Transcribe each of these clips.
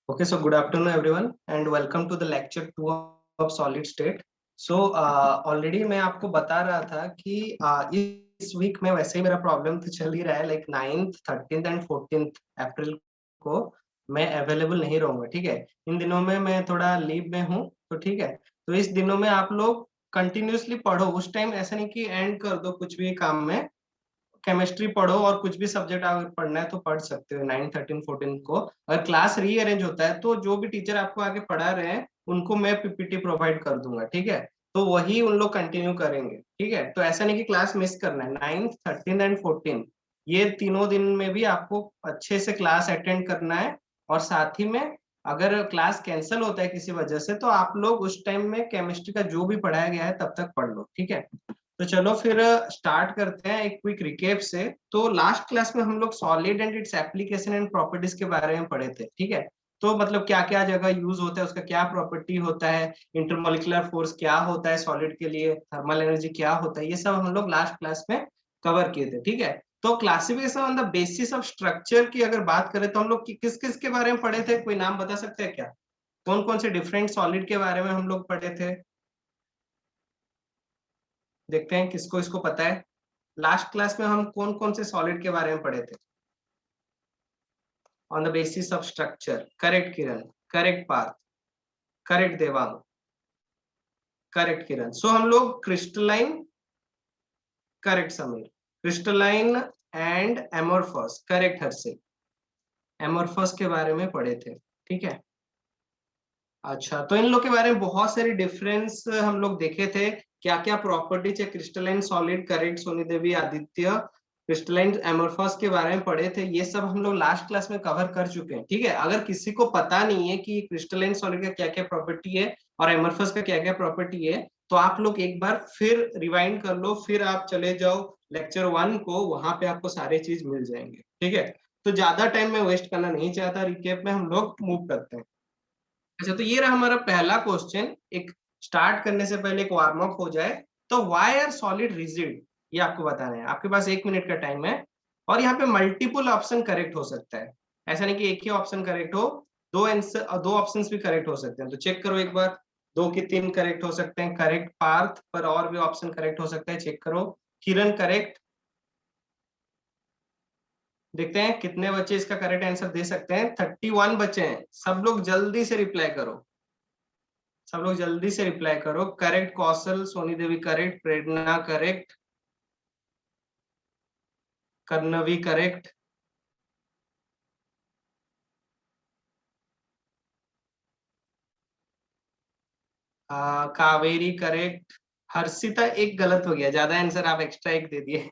Okay, so good afternoon everyone and welcome to the lecture 2 of solid state. So already मैं आपको बता रहा था कि इस वीक में वैसे ही मेरा प्रॉब्लम तो चल ही रहा है, like 9th 13th and 14th अप्रैल को मैं अवेलेबल नहीं रहूंगा। ठीक है, इन दिनों में मैं थोड़ा लीव में हूँ, तो ठीक है। तो इस दिनों में आप लोग कंटिन्यूअसली पढ़ो, उस टाइम ऐसा नहीं कि एंड कर दो कुछ भी काम में। केमिस्ट्री पढ़ो और कुछ भी सब्जेक्ट अगर पढ़ना है तो पढ़ सकते हो 9 13 14 को। अगर क्लास रीअरेंज होता है तो जो भी टीचर आपको आगे पढ़ा रहे हैं उनको मैं पीपीटी प्रोवाइड कर दूंगा। ठीक है, तो वही उन लोग कंटिन्यू करेंगे। ठीक है, तो ऐसा नहीं कि क्लास मिस करना है। 9th 13th एंड 14 ये तीनों दिन में भी आपको अच्छे से क्लास अटेंड करना है। और साथ ही में अगर क्लास कैंसिल होता है किसी वजह से तो आप लोग उस टाइम में केमिस्ट्री का जो भी पढ़ाया गया है तब तक पढ़ लो। ठीक है, तो चलो फिर स्टार्ट करते हैं एक क्विक रिकेप से। तो लास्ट क्लास में हम लोग solid and its application and properties के बारे में पढ़े थे। ठीक है, तो मतलब क्या क्या जगह यूज होता है, उसका क्या प्रॉपर्टी होता है, इंटरमोलिकुलर फोर्स क्या होता है सॉलिड के लिए, थर्मल एनर्जी क्या होता है, ये सब हम लोग लास्ट क्लास में कवर किए थे। ठीक है, तो classification on the basis of structure की अगर बात करें तो हम लोग किस किस के बारे में पढ़े थे, कोई नाम बता सकते हैं क्या? कौन कौन से डिफरेंट सॉलिड के बारे में हम लोग पढ़े थे? देखते हैं किसको इसको पता है। लास्ट क्लास में हम कौन कौन से सॉलिड के बारे में पढ़े थे? On the basis of structure, correct Kiran, correct Parth, correct Devang, correct Kiran. So हम लोग crystalline, correct Sameer, crystalline and amorphous, correct Harshit, amorphous के बारे में पढ़े थे। ठीक है, अच्छा, तो इन लोग के बारे में बहुत सारी डिफरेंस हम लोग देखे थे। क्या क्या प्रॉपर्टीज है crystalline solid, correct Soni Devi, Aditya, crystalline amorphous के बारे में पढ़े थे। ये सब हम लोग लास्ट क्लास में कवर कर चुके हैं। ठीक है, अगर किसी को पता नहीं है कि क्रिस्टलाइन सॉलिड का क्या क्या प्रॉपर्टी है और एमोर्फस का क्या क्या प्रॉपर्टी है, तो आप लोग एक बार फिर रिवाइंड कर लो, फिर आप चले जाओ लेक्चर 1 को, वहां पे आपको सारे चीज मिल जाएंगे। ठीक है, तो ज्यादा टाइम मैं वेस्ट करना नहीं चाहता, रिकेप में हम लोग मूव करते हैं। अच्छा, तो ये रहा हमारा पहला क्वेश्चन। एक स्टार्ट करने से पहले एक वार्म अप हो जाए। तो व्हाई आर सॉलिड रिजिड, ये आपको बताना है। आपके पास 1 मिनट का टाइम है और यहाँ पे मल्टीपल ऑप्शन करेक्ट हो सकता है। ऐसा नहीं कि एक ही ऑप्शन करेक्ट हो, दो आंसर, दो ऑप्शंस भी करेक्ट हो सकते हैं। तो चेक करो एक बार, 2 की 3 करेक्ट हो सकते हैं। करेक्ट पार्थ, पर और भी ऑप्शन करेक्ट हो सकता है, चेक करो। किरण करेक्ट। देखते हैं कितने बच्चे इसका करेक्ट आंसर दे सकते हैं। 31 बच्चे हैं, सब लोग जल्दी से रिप्लाई करो, सब लोग जल्दी से रिप्लाई करो। Correct Kaushal, Soni Devi correct, Prerna correct, Karnavi correct, Kaveri correct, Harshita एक गलत हो गया, ज्यादा आंसर आप एक्स्ट्रा एक दे दिए।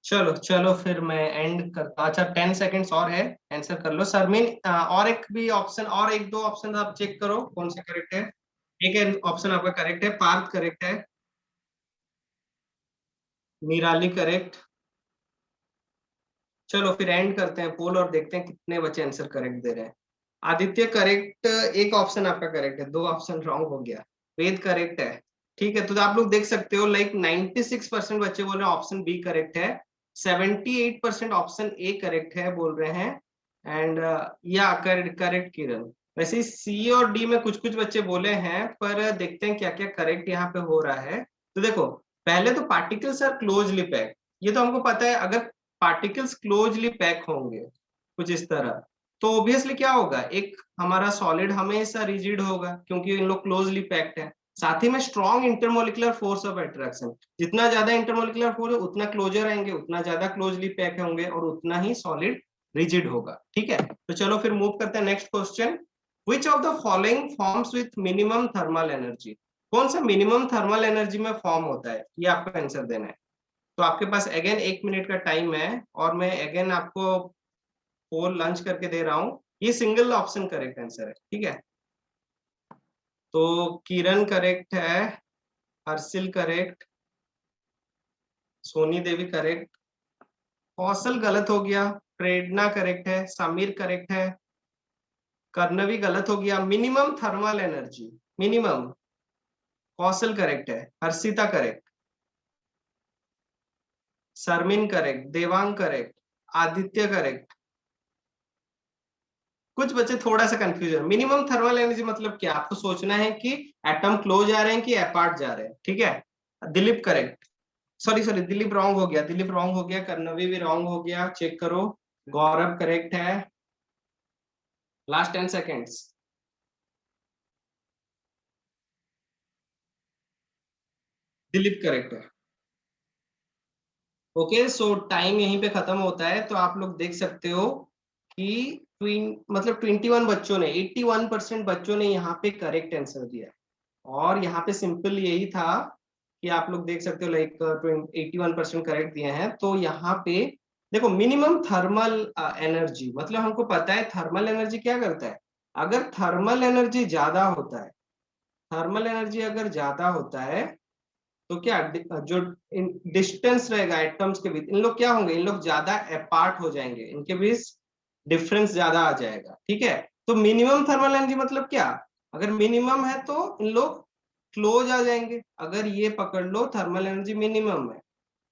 चलो चलो फिर मैं एंड करता। अच्छा, 10 सेकंड्स और है, आंसर कर लो सरमीन। और एक भी ऑप्शन, और एक दो ऑप्शन आप चेक करो कौन सा करेक्ट है। एक ऑप्शन आपका करेक्ट है, पार्थ करेक्ट है, निराली करेक्ट। चलो फिर एंड करते हैं पोल और देखते हैं कितने बच्चे आंसर करेक्ट दे रहे हैं। आदित्य करेक्ट, एक ऑप्शन आपका करेक्ट है, 2 ऑप्शन रॉन्ग हो गया। वेद करेक्ट है। ठीक है, तो आप लोग देख सकते हो लाइक 96% बच्चे बोल रहे हैं ऑप्शन बी करेक्ट है, 78% ऑप्शन ए करेक्ट है बोल रहे हैं। एंड या करेक्ट, करेक्ट किरण। वैसे सी और डी में कुछ कुछ बच्चे बोले हैं, पर देखते हैं क्या क्या करेक्ट यहाँ पे हो रहा है। तो देखो, पहले तो पार्टिकल्स आर क्लोजली पैक्ड, ये तो हमको पता है। अगर पार्टिकल्स क्लोजली पैक होंगे कुछ इस तरह, तो ऑब्वियसली क्या होगा, एक हमारा सॉलिड हमेशा रिजिड होगा क्योंकि इन लोग क्लोजली पैक्ड है। साथ ही में strong intermolecular force of attraction, जितना ज्यादा इंटरमोलिकुलर फोर्स है उतना क्लोजर आएंगे, उतना ज्यादा क्लोजली पैक होंगे और उतना ही सॉलिड रिजिड होगा। ठीक है, तो चलो फिर मूव करते हैं next question. Which of the following forms with minimum thermal energy, कौन सा मिनिमम थर्मल एनर्जी में फॉर्म होता है, ये आपको आंसर देना है। तो आपके पास अगेन 1 मिनट का टाइम है और मैं अगेन आपको पोल लंच करके दे रहा हूँ। ये सिंगल ऑप्शन करेक्ट आंसर है। ठीक है, तो किरण करेक्ट है, हर्षिल करेक्ट, सोनी देवी करेक्ट, कौशल गलत हो गया, प्रेरणा करेक्ट है, समीर करेक्ट है, कर्णवी गलत हो गया। मिनिमम थर्मल एनर्जी, मिनिमम, कौशल करेक्ट है, Harshita correct, Sharmin correct, Devang correct, Aditya correct, कुछ बच्चे थोड़ा सा कंफ्यूजन। मिनिमम थर्मल एनर्जी मतलब क्या, आपको सोचना है कि एटम क्लोज आ रहे हैं कि अपार्ट जा रहे हैं, ठीक है। Dilip correct, sorry sorry Dilip wrong हो गया, दिलीप रॉन्ग हो गया, कर्नवी भी रॉन्ग हो गया, चेक करो। गौरव करेक्ट है, लास्ट 10 सेकेंड्स। दिलीप करेक्ट है। ओके, सो टाइम यहीं पे खत्म होता है। तो आप लोग देख सकते हो कि मतलब 21 बच्चों ने, 81% बच्चों ने यहाँ पे करेक्ट आंसर दिया है। और यहाँ पे सिंपल यही था कि आप लोग देख सकते हो लाइक 81% करेक्ट दिए हैं। तो यहाँ पे देखो, मिनिमम थर्मल एनर्जी मतलब हमको पता है थर्मल एनर्जी क्या करता है। अगर थर्मल एनर्जी ज्यादा होता है, थर्मल एनर्जी अगर ज्यादा होता है तो क्या जो डिस्टेंस रहेगा एटम्स के बीच, इन लोग क्या होंगे, इन लोग ज्यादा अपार्ट हो जाएंगे, इनके बीच डिफरेंस ज्यादा आ जाएगा, ठीक है। तो मिनिमम थर्मल एनर्जी मतलब क्या, अगर मिनिमम है तो इन लोग क्लोज आ जाएंगे। अगर ये पकड़ लो थर्मल एनर्जी मिनिमम है,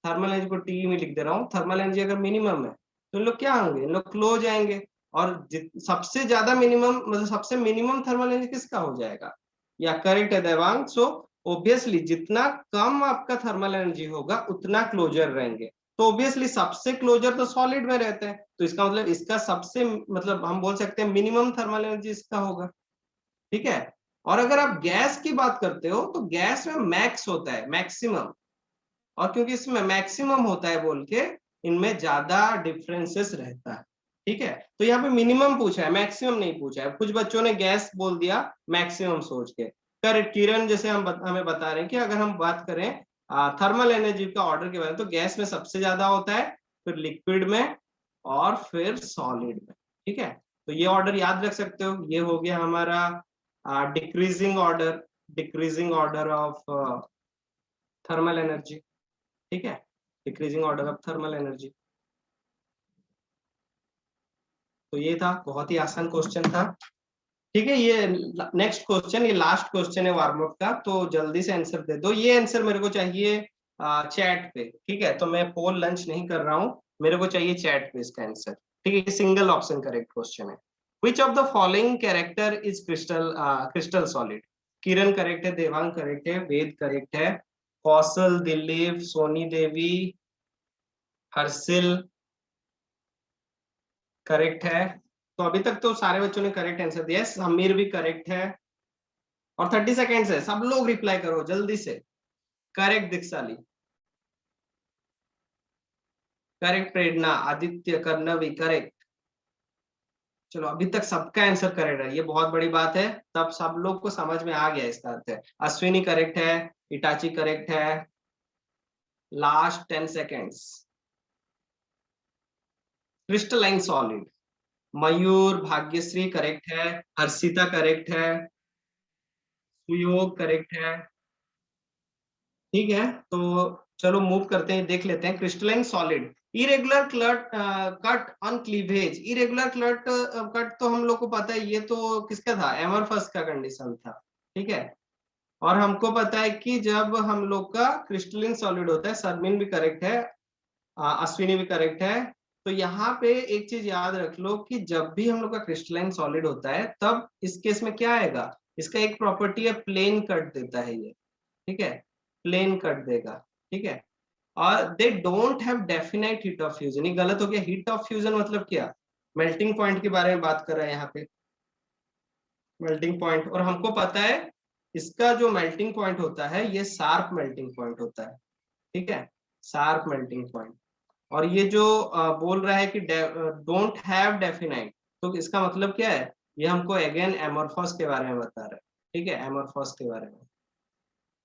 थर्मल एनर्जी को टी में लिख दे रहा हूँ, थर्मल एनर्जी अगर मिनिमम है तो इन लोग क्या होंगे, इन लोग क्लोज आएंगे। और सबसे ज्यादा मिनिमम मतलब सबसे मिनिमम थर्मल एनर्जी किसका हो जाएगा, या करेक्ट है देवांग। सो ऑब्वियसली जितना कम आपका थर्मल एनर्जी होगा उतना क्लोजर रहेंगे। तो ऑब्वियसली सबसे क्लोजर तो सॉलिड में रहते हैं, तो इसका मतलब इसका सबसे मतलब हम बोल सकते हैं मिनिमम थर्मल एनर्जी इसका होगा, ठीक है। और अगर आप गैस की बात करते हो तो गैस में मैक्स होता है, मैक्सिमम। और क्योंकि इसमें मैक्सिमम होता है बोल के इनमें ज्यादा डिफरेंसेस रहता है, ठीक है। तो यहाँ पे मिनिमम पूछा है, मैक्सिमम नहीं पूछा है। कुछ बच्चों ने गैस बोल दिया मैक्सिमम सोच के। करेक्ट किरण, जैसे हमें बता रहे हैं कि अगर हम बात करें थर्मल एनर्जी का ऑर्डर के बारे में, तो गैस में सबसे ज्यादा होता है, फिर लिक्विड में, और फिर सॉलिड में, ठीक है। तो ये ऑर्डर याद रख सकते हो। ये हो गया हमारा decreasing order, decreasing order of thermal energy, ठीक है। Decreasing order of thermal energy. तो ये था, बहुत ही आसान क्वेश्चन था, ठीक है। ये नेक्स्ट क्वेश्चन, ये लास्ट क्वेश्चन है वार्म अप का, तो जल्दी से आंसर दे दो। ये आंसर मेरे को चाहिए चैट पे, ठीक है। तो मैं पोल लंच नहीं कर रहा हूँ, मेरे को चाहिए चैट पे इसका आंसर, ठीक है। सिंगल ऑप्शन करेक्ट क्वेश्चन है। Which of the following character is crystal crystal solid. Kiran correct है, देवांग करेक्ट है, वेद करेक्ट है, कौशल, दिलीप, सोनी देवी, हर्षिल करेक्ट है। तो अभी तक तो सारे बच्चों ने करेक्ट आंसर दिया है, समीर भी करेक्ट है। और 30 सेकेंड्स है, सब लोग रिप्लाई करो जल्दी से। करेक्ट दिक्साली, करेक्ट प्रेरणा, आदित्य, कर्णवी करेक्ट। चलो अभी तक सबका आंसर करेक्ट है, ये बहुत बड़ी बात है। तब सब लोग को समझ में आ गया इसका अर्थ है। अश्विनी करेक्ट है, इटाची करेक्ट है, लास्ट 10 सेकेंड्स। क्रिस्टलाइन सॉलिड, मयूर, भाग्यश्री करेक्ट है, हर्षिता करेक्ट है, सुयोग करेक्ट है, ठीक है। तो चलो मूव करते हैं, देख लेते हैं क्रिस्टलाइन सॉलिड। इरेगुलर क्लट कट ऑन क्लीवेज, इरेगुलर क्लट कट तो हम लोग को पता है, ये तो किसका था, एमरफस का कंडीशन था, ठीक है। और हमको पता है कि जब हम लोग का क्रिस्टलाइन सॉलिड होता है, सरमिन भी करेक्ट है, अश्विनी भी करेक्ट है। तो यहाँ पे एक चीज याद रख लो कि जब भी हम लोग का क्रिस्टलाइन सॉलिड होता है तब इस केस में क्या आएगा, इसका एक प्रॉपर्टी है प्लेन कट देता है ये, ठीक है, प्लेन कट देगा, ठीक है। और they don't have definite heat of fusion, ये गलत हो गया। हीट ऑफ फ्यूजन मतलब क्या, मेल्टिंग पॉइंट के बारे में बात कर रहे हैं यहाँ पे, मेल्टिंग पॉइंट। और हमको पता है इसका जो मेल्टिंग पॉइंट होता है ये शार्प मेल्टिंग पॉइंट होता है, ठीक है, शार्प मेल्टिंग पॉइंट। और ये जो बोल रहा है कि डोंट हैव डेफिनाइट, तो इसका मतलब क्या है, ये हमको अगेन एमोर्फोस के बारे में बता रहा है, ठीक है, एमोर्फोस के बारे में।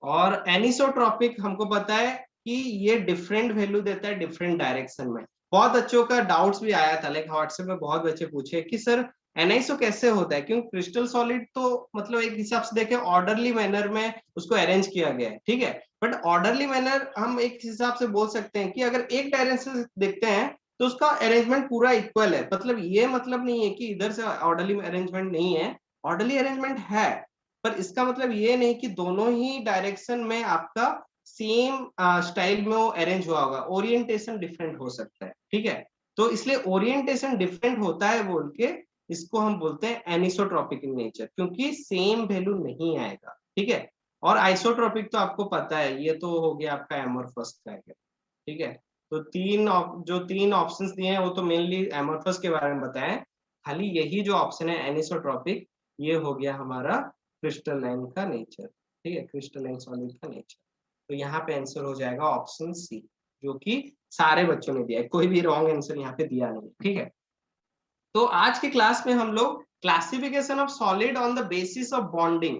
और एनिसोट्रॉपिक हमको पता है कि ये डिफरेंट वैल्यू देता है डिफरेंट डायरेक्शन में। बहुत बच्चों का डाउट्स भी आया था, लाइक व्हाट्सएप में बहुत बच्चे पूछे कि सर एनआईसो कैसे होता है, क्योंकि क्रिस्टल सॉलिड तो मतलब एक हिसाब से देखे ऑर्डरली मैनर में उसको अरेंज किया गया है, ठीक है। बट ऑर्डरली मैनर हम एक हिसाब से बोल सकते हैं कि अगर एक डायरेक्शन से देखते हैं तो उसका अरेंजमेंट पूरा इक्वल है। मतलब ये मतलब नहीं है कि इधर से ऑर्डरली अरेंजमेंट नहीं है, ऑर्डरली अरेंजमेंट है, पर इसका मतलब ये नहीं कि दोनों ही डायरेक्शन में आपका सेम स्टाइल में वो अरेंज हुआ होगा, ओरिएंटेशन डिफरेंट हो सकता है, ठीक है। तो इसलिए ओरिएंटेशन डिफरेंट होता है बोल के इसको हम बोलते हैं एनिसोट्रॉपिक इन नेचर, क्योंकि सेम वैल्यू नहीं आएगा, ठीक है। और आइसोट्रॉपिक तो आपको पता है, ये तो हो गया आपका एमोर्फस का है, ठीक है। तो जो तीन ऑप्शंस दिए हैं वो तो मेनली एमोर्फस के बारे में बताएं, खाली यही जो ऑप्शन है एनिसोट्रॉपिक, ये हो गया हमारा क्रिस्टलाइन का नेचर, ठीक है, क्रिस्टलाइन सॉलिड का नेचर। तो यहाँ पे आंसर हो जाएगा ऑप्शन सी, जो कि सारे बच्चों ने दिया है, कोई भी रॉन्ग आंसर यहाँ पे दिया नहीं, ठीक है। तो आज की क्लास में हम लोग classification of solid on the basis of bonding,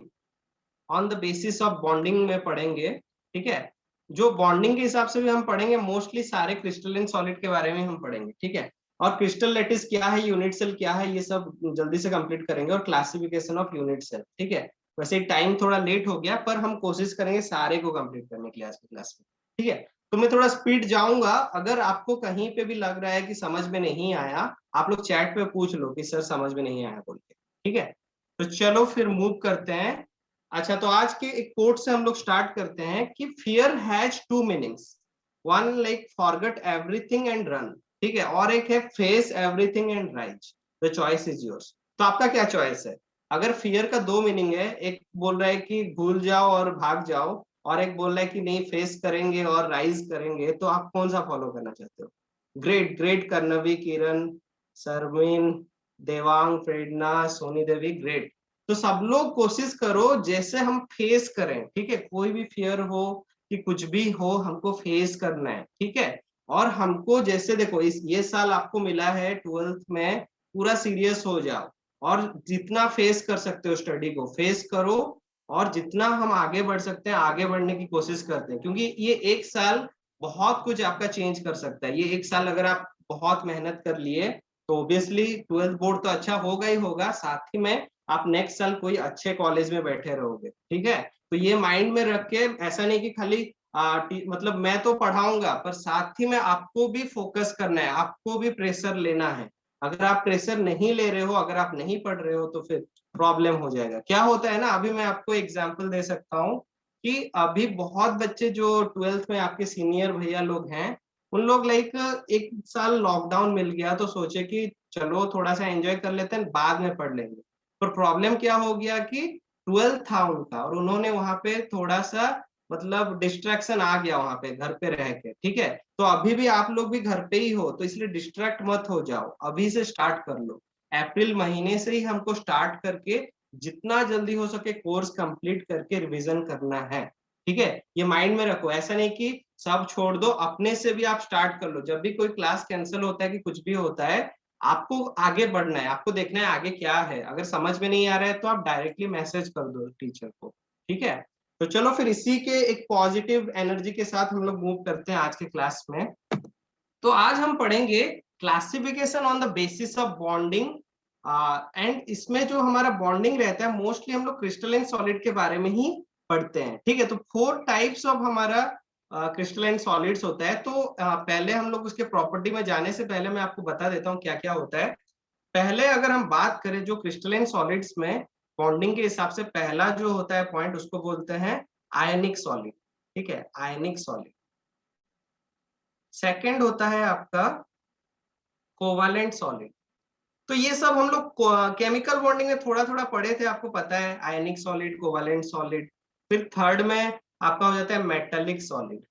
on the basis of bonding में पढ़ेंगे, ठीक है। जो बॉन्डिंग के हिसाब से भी हम पढ़ेंगे, मोस्टली सारे क्रिस्टलाइन सॉलिड के बारे में हम पढ़ेंगे, ठीक है। और क्रिस्टल लैटिस क्या है, यूनिट सेल क्या है, ये सब जल्दी से कंप्लीट करेंगे, और क्लासिफिकेशन ऑफ यूनिट सेल, ठीक है। वैसे टाइम थोड़ा लेट हो गया, पर हम कोशिश करेंगे सारे को कंप्लीट करने के लिए आज की क्लास में, ठीक है। तो मैं थोड़ा स्पीड जाऊंगा, अगर आपको कहीं पे भी लग रहा है कि समझ में नहीं आया, आप लोग चैट पे पूछ लो कि सर समझ में नहीं आया बोल के, ठीक है। तो चलो फिर मूव करते हैं। अच्छा, तो आज के एक कोट से हम लोग स्टार्ट करते हैं कि fear has two meanings, one like forget everything and run, ठीक है, और एक है face everything and rise, the choice is yours. तो आपका क्या चॉइस है? अगर फियर का दो मीनिंग है, एक बोल रहा है कि भूल जाओ और भाग जाओ, और एक बोल रहा है कि नहीं फेस करेंगे और राइज करेंगे, तो आप कौन सा फॉलो करना चाहते हो? ग्रेट ग्रेट, करनवी, किरण, सरवीन, देवांग, प्रेरणा, सोनी देवी, ग्रेट। तो सब लोग कोशिश करो जैसे हम फेस करें, ठीक है, कोई भी फियर हो कि कुछ भी हो, हमको फेस करना है, ठीक है। और हमको जैसे देखो, इस ये साल आपको मिला है 12th में, पूरा सीरियस हो जाओ, और जितना फेस कर सकते हो स्टडी को फेस करो, और जितना हम आगे बढ़ सकते हैं आगे बढ़ने की कोशिश करते हैं, क्योंकि ये एक साल बहुत कुछ आपका चेंज कर सकता है। ये एक साल अगर आप बहुत मेहनत कर लिए, तो ऑब्वियसली 12th बोर्ड तो अच्छा होगा ही होगा, साथ ही में आप नेक्स्ट साल कोई अच्छे कॉलेज में बैठे रहोगे, ठीक है। तो ये माइंड में रख के, ऐसा नहीं कि खाली मतलब मैं तो पढ़ाऊंगा, पर साथ ही में आपको भी फोकस करना है, आपको भी प्रेशर लेना है। अगर आप प्रेशर नहीं ले रहे हो, अगर आप नहीं पढ़ रहे हो, तो फिर प्रॉब्लम हो जाएगा। क्या होता है ना, अभी मैं आपको एग्जांपल दे सकता हूँ कि अभी बहुत बच्चे जो 12th में आपके सीनियर भैया लोग हैं, उन लोग लाइक एक साल लॉकडाउन मिल गया तो सोचे कि चलो थोड़ा सा एंजॉय कर लेते हैं, बाद में पढ़ लेंगे। पर प्रॉब्लम क्या हो गया कि 12th था उनका, और उन्होंने वहां पे थोड़ा सा मतलब डिस्ट्रैक्शन आ गया वहां पे घर पे रह के, ठीक है। तो अभी भी आप लोग भी घर पे ही हो, तो इसलिए डिस्ट्रैक्ट मत हो जाओ, अभी से स्टार्ट कर लो। अप्रैल महीने से ही हमको स्टार्ट करके जितना जल्दी हो सके कोर्स कंप्लीट करके रिवीजन करना है, ठीक है। ये माइंड में रखो, ऐसा नहीं कि सब छोड़ दो, अपने से भी आप स्टार्ट कर लो। जब भी कोई क्लास कैंसिल होता है कि कुछ भी होता है, आपको आगे बढ़ना है, आपको देखना है आगे क्या है। अगर समझ में नहीं आ रहा है तो आप डायरेक्टली मैसेज कर दो टीचर को, ठीक है। तो चलो फिर इसी के एक पॉजिटिव एनर्जी के साथ हम लोग मूव करते हैं आज के क्लास में। तो आज हम पढ़ेंगे classification on the basis of bonding, and इसमें जो हमारा बॉन्डिंग रहता है मोस्टली हम लोग क्रिस्टलाइन सॉलिड के बारे में ही पढ़ते हैं, ठीक है। तो 4 टाइप्स ऑफ हमारा क्रिस्टलाइन सॉलिड्स होता है। तो पहले हम लोग उसके प्रॉपर्टी में जाने से पहले मैं आपको बता देता हूँ क्या क्या होता है। पहले अगर हम बात करें जो क्रिस्टलाइन सॉलिड्स में बॉन्डिंग के हिसाब से पहला जो होता है पॉइंट, उसको बोलते हैं आयनिक सॉलिड, ठीक है, आयनिक सॉलिड। सेकंड होता है आपका कोवालेंट सॉलिड। तो ये सब हम लोग केमिकल बॉन्डिंग में थोड़ा थोड़ा पढ़े थे, आपको पता है, आयनिक सॉलिड, कोवालेंट सॉलिड। फिर थर्ड में आपका हो जाता है मेटालिक सॉलिड,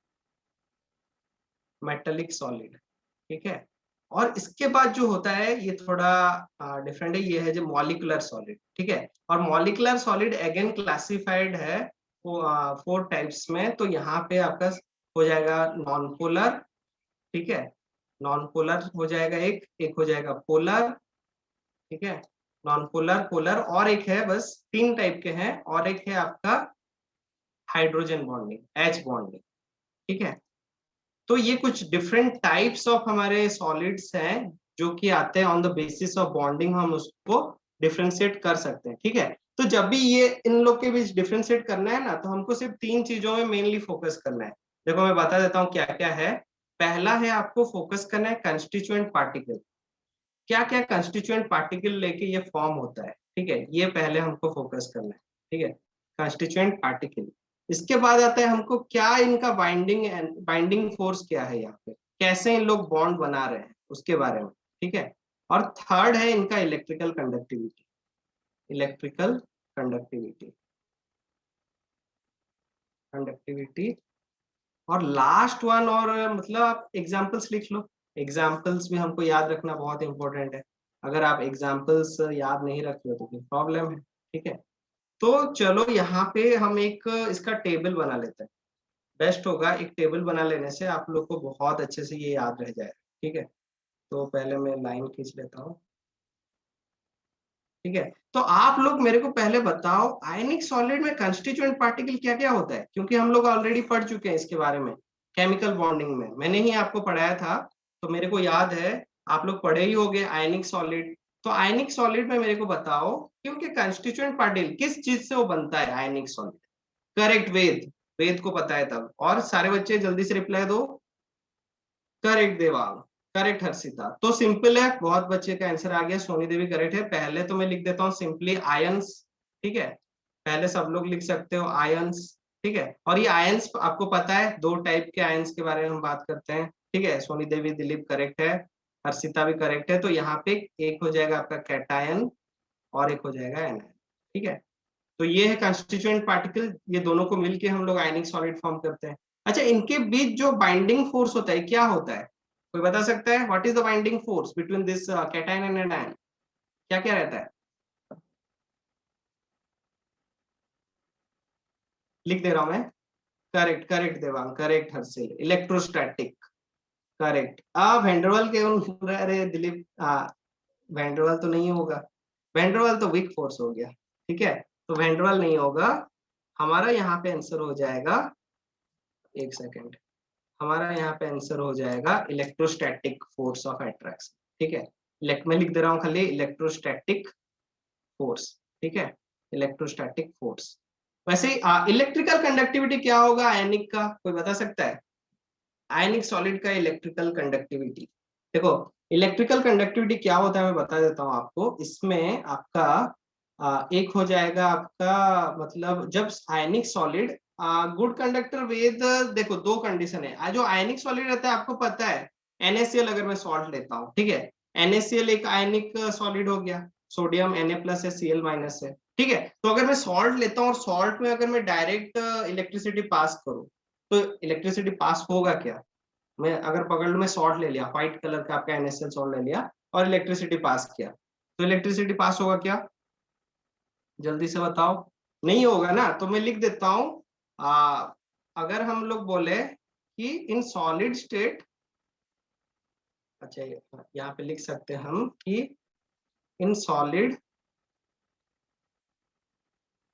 मेटालिक सॉलिड, ठीक है। और इसके बाद जो होता है ये थोड़ा डिफरेंट है, ये है जो मॉलिक्यूलर सॉलिड, ठीक है। और मॉलिक्यूलर सॉलिड अगेन क्लासिफाइड है 4 टाइप्स में। तो यहाँ पे आपका हो जाएगा नॉन पोलर, ठीक है, नॉन पोलर हो जाएगा, एक हो जाएगा पोलर, ठीक है, नॉन पोलर, पोलर, और एक है, बस 3 टाइप के हैं, और एक है आपका हाइड्रोजन बॉन्डिंग, एच बॉन्डिंग, ठीक है। तो ये कुछ डिफरेंट टाइप्स ऑफ हमारे सॉलिड्स हैं जो कि आते हैं on the basis of bonding, हम उसको डिफरेंशिएट कर सकते हैं, ठीक है। तो जब भी ये इन लोग के बीच डिफरेंशिएट करना है ना, तो हमको सिर्फ 3 चीजों में मेनली फोकस करना है। देखो मैं बता देता हूँ क्या क्या है। पहला है आपको फोकस करना है कंस्टिट्यूएंट पार्टिकल, क्या क्या कंस्टिट्यूएंट पार्टिकल लेके ये फॉर्म होता है, ठीक है, ये पहले हमको फोकस करना है, ठीक है, कंस्टिट्यूएंट पार्टिकल। इसके बाद आता है हमको क्या इनका बाइंडिंग फोर्स क्या है, यहाँ पे कैसे इन लोग बॉन्ड बना रहे हैं उसके बारे में, ठीक है। और थर्ड है इनका electrical conductivity, electrical conductivity, conductivity. और लास्ट वन, और मतलब आप एग्जाम्पल्स लिख लो, एग्जाम्पल्स भी हमको याद रखना बहुत इंपॉर्टेंट है। अगर आप एग्जाम्पल्स याद नहीं रखते हो तो फिर प्रॉब्लम है, ठीक है। तो चलो यहाँ पे हम एक इसका टेबल बना लेते हैं, बेस्ट होगा, एक टेबल बना लेने से आप लोग को बहुत अच्छे से ये याद रह जाए, ठीक है। तो पहले मैं लाइन खींच लेता हूँ, ठीक है। तो आप लोग मेरे को पहले बताओ आयनिक सॉलिड में कंस्टिट्यूएंट पार्टिकल क्या क्या होता है, क्योंकि हम लोग ऑलरेडी पढ़ चुके हैं इसके बारे में, केमिकल बॉन्डिंग में मैंने ही आपको पढ़ाया था, तो मेरे को याद है आप लोग पढ़े ही होंगे आयनिक सॉलिड। तो आयनिक सॉलिड में मेरे को बताओ क्योंकि कंस्टिट्यूएंट पार्टिकल किस चीज से वो बनता है आयनिक सॉलिड। करेक्ट, वेद, वेद को पता है तब। और सारे बच्चे जल्दी से रिप्लाई दो। Correct Devang, correct Harshita. तो सिंपल है, बहुत बच्चे का आंसर आ गया, सोनी देवी करेक्ट है। पहले तो मैं लिख देता हूँ सिंपली आयंस, ठीक है। पहले सब लोग लिख सकते हो आयंस, ठीक है। और ये आयंस आपको पता है, दो टाइप के आयंस के बारे में हम बात करते हैं, ठीक है। सोनी देवी दिलीप करेक्ट है, हर्षिता भी करेक्ट है। तो यहाँ पे एक हो जाएगा आपका कैटायन और एक हो जाएगा एनायन, ठीक है। तो ये है कंस्टिट्यूएंट पार्टिकल, ये दोनों को मिलके हम लोग आयनिक सॉलिड फॉर्म करते हैं। अच्छा, इनके बीच जो बाइंडिंग फोर्स होता है क्या होता है, कोई बता सकता है? What is the binding force between this cation and anion, क्या क्या रहता है? लिख दे रहा हूं मैं। Correct, correct Devang, correct Harshil, electrostatic, correct. Van der Waals के अरे दिलीप, वेंडरवाल तो नहीं होगा, वेंडरवाल तो वीक फोर्स हो गया, ठीक है। तो वेंडरवाल नहीं होगा, हमारा यहाँ पे आंसर हो जाएगा, एक सेकेंड, हमारा यहाँ पे आंसर हो जाएगा इलेक्ट्रोस्टैटिक फोर्स ऑफ अट्रैक्शन, ठीक है। मैं लिख दे रहा हूँ खाली इलेक्ट्रोस्टैटिक फोर्स, ठीक है, इलेक्ट्रोस्टैटिक फोर्स। वैसे इलेक्ट्रिकल कंडक्टिविटी क्या होगा आयनिक का, कोई बता सकता है? आयनिक सॉलिड का इलेक्ट्रिकल कंडक्टिविटी, देखो इलेक्ट्रिकल कंडक्टिविटी क्या होता है मैं बता देता हूँ आपको। इसमें आपका एक हो जाएगा आपका, मतलब जब आयनिक सॉलिड गुड कंडक्टर वेद, देखो दो कंडीशन है। जो आयनिक सॉलिड रहता है आपको पता है, NaCl अगर मैं सॉल्ट लेता हूँ, ठीक है, NaCl एक आयनिक सॉलिड हो गया, सोडियम Na+ है, Cl- है, ठीक है। तो अगर मैं सॉल्ट लेता हूँ और सॉल्ट में अगर मैं डायरेक्ट इलेक्ट्रिसिटी पास करूँ तो इलेक्ट्रिसिटी पास होगा क्या? मैं अगर पकड़ लू, मैं सॉल्ट ले लिया, व्हाइट कलर का आपका NaCl सॉल्ट ले लिया और इलेक्ट्रिसिटी पास किया, तो इलेक्ट्रिसिटी पास होगा क्या? जल्दी से बताओ। नहीं होगा ना, तो मैं लिख देता हूं, अगर हम लोग बोले कि इन सॉलिड स्टेट, अच्छा यहाँ पे लिख सकते हैं हम कि इन सॉलिड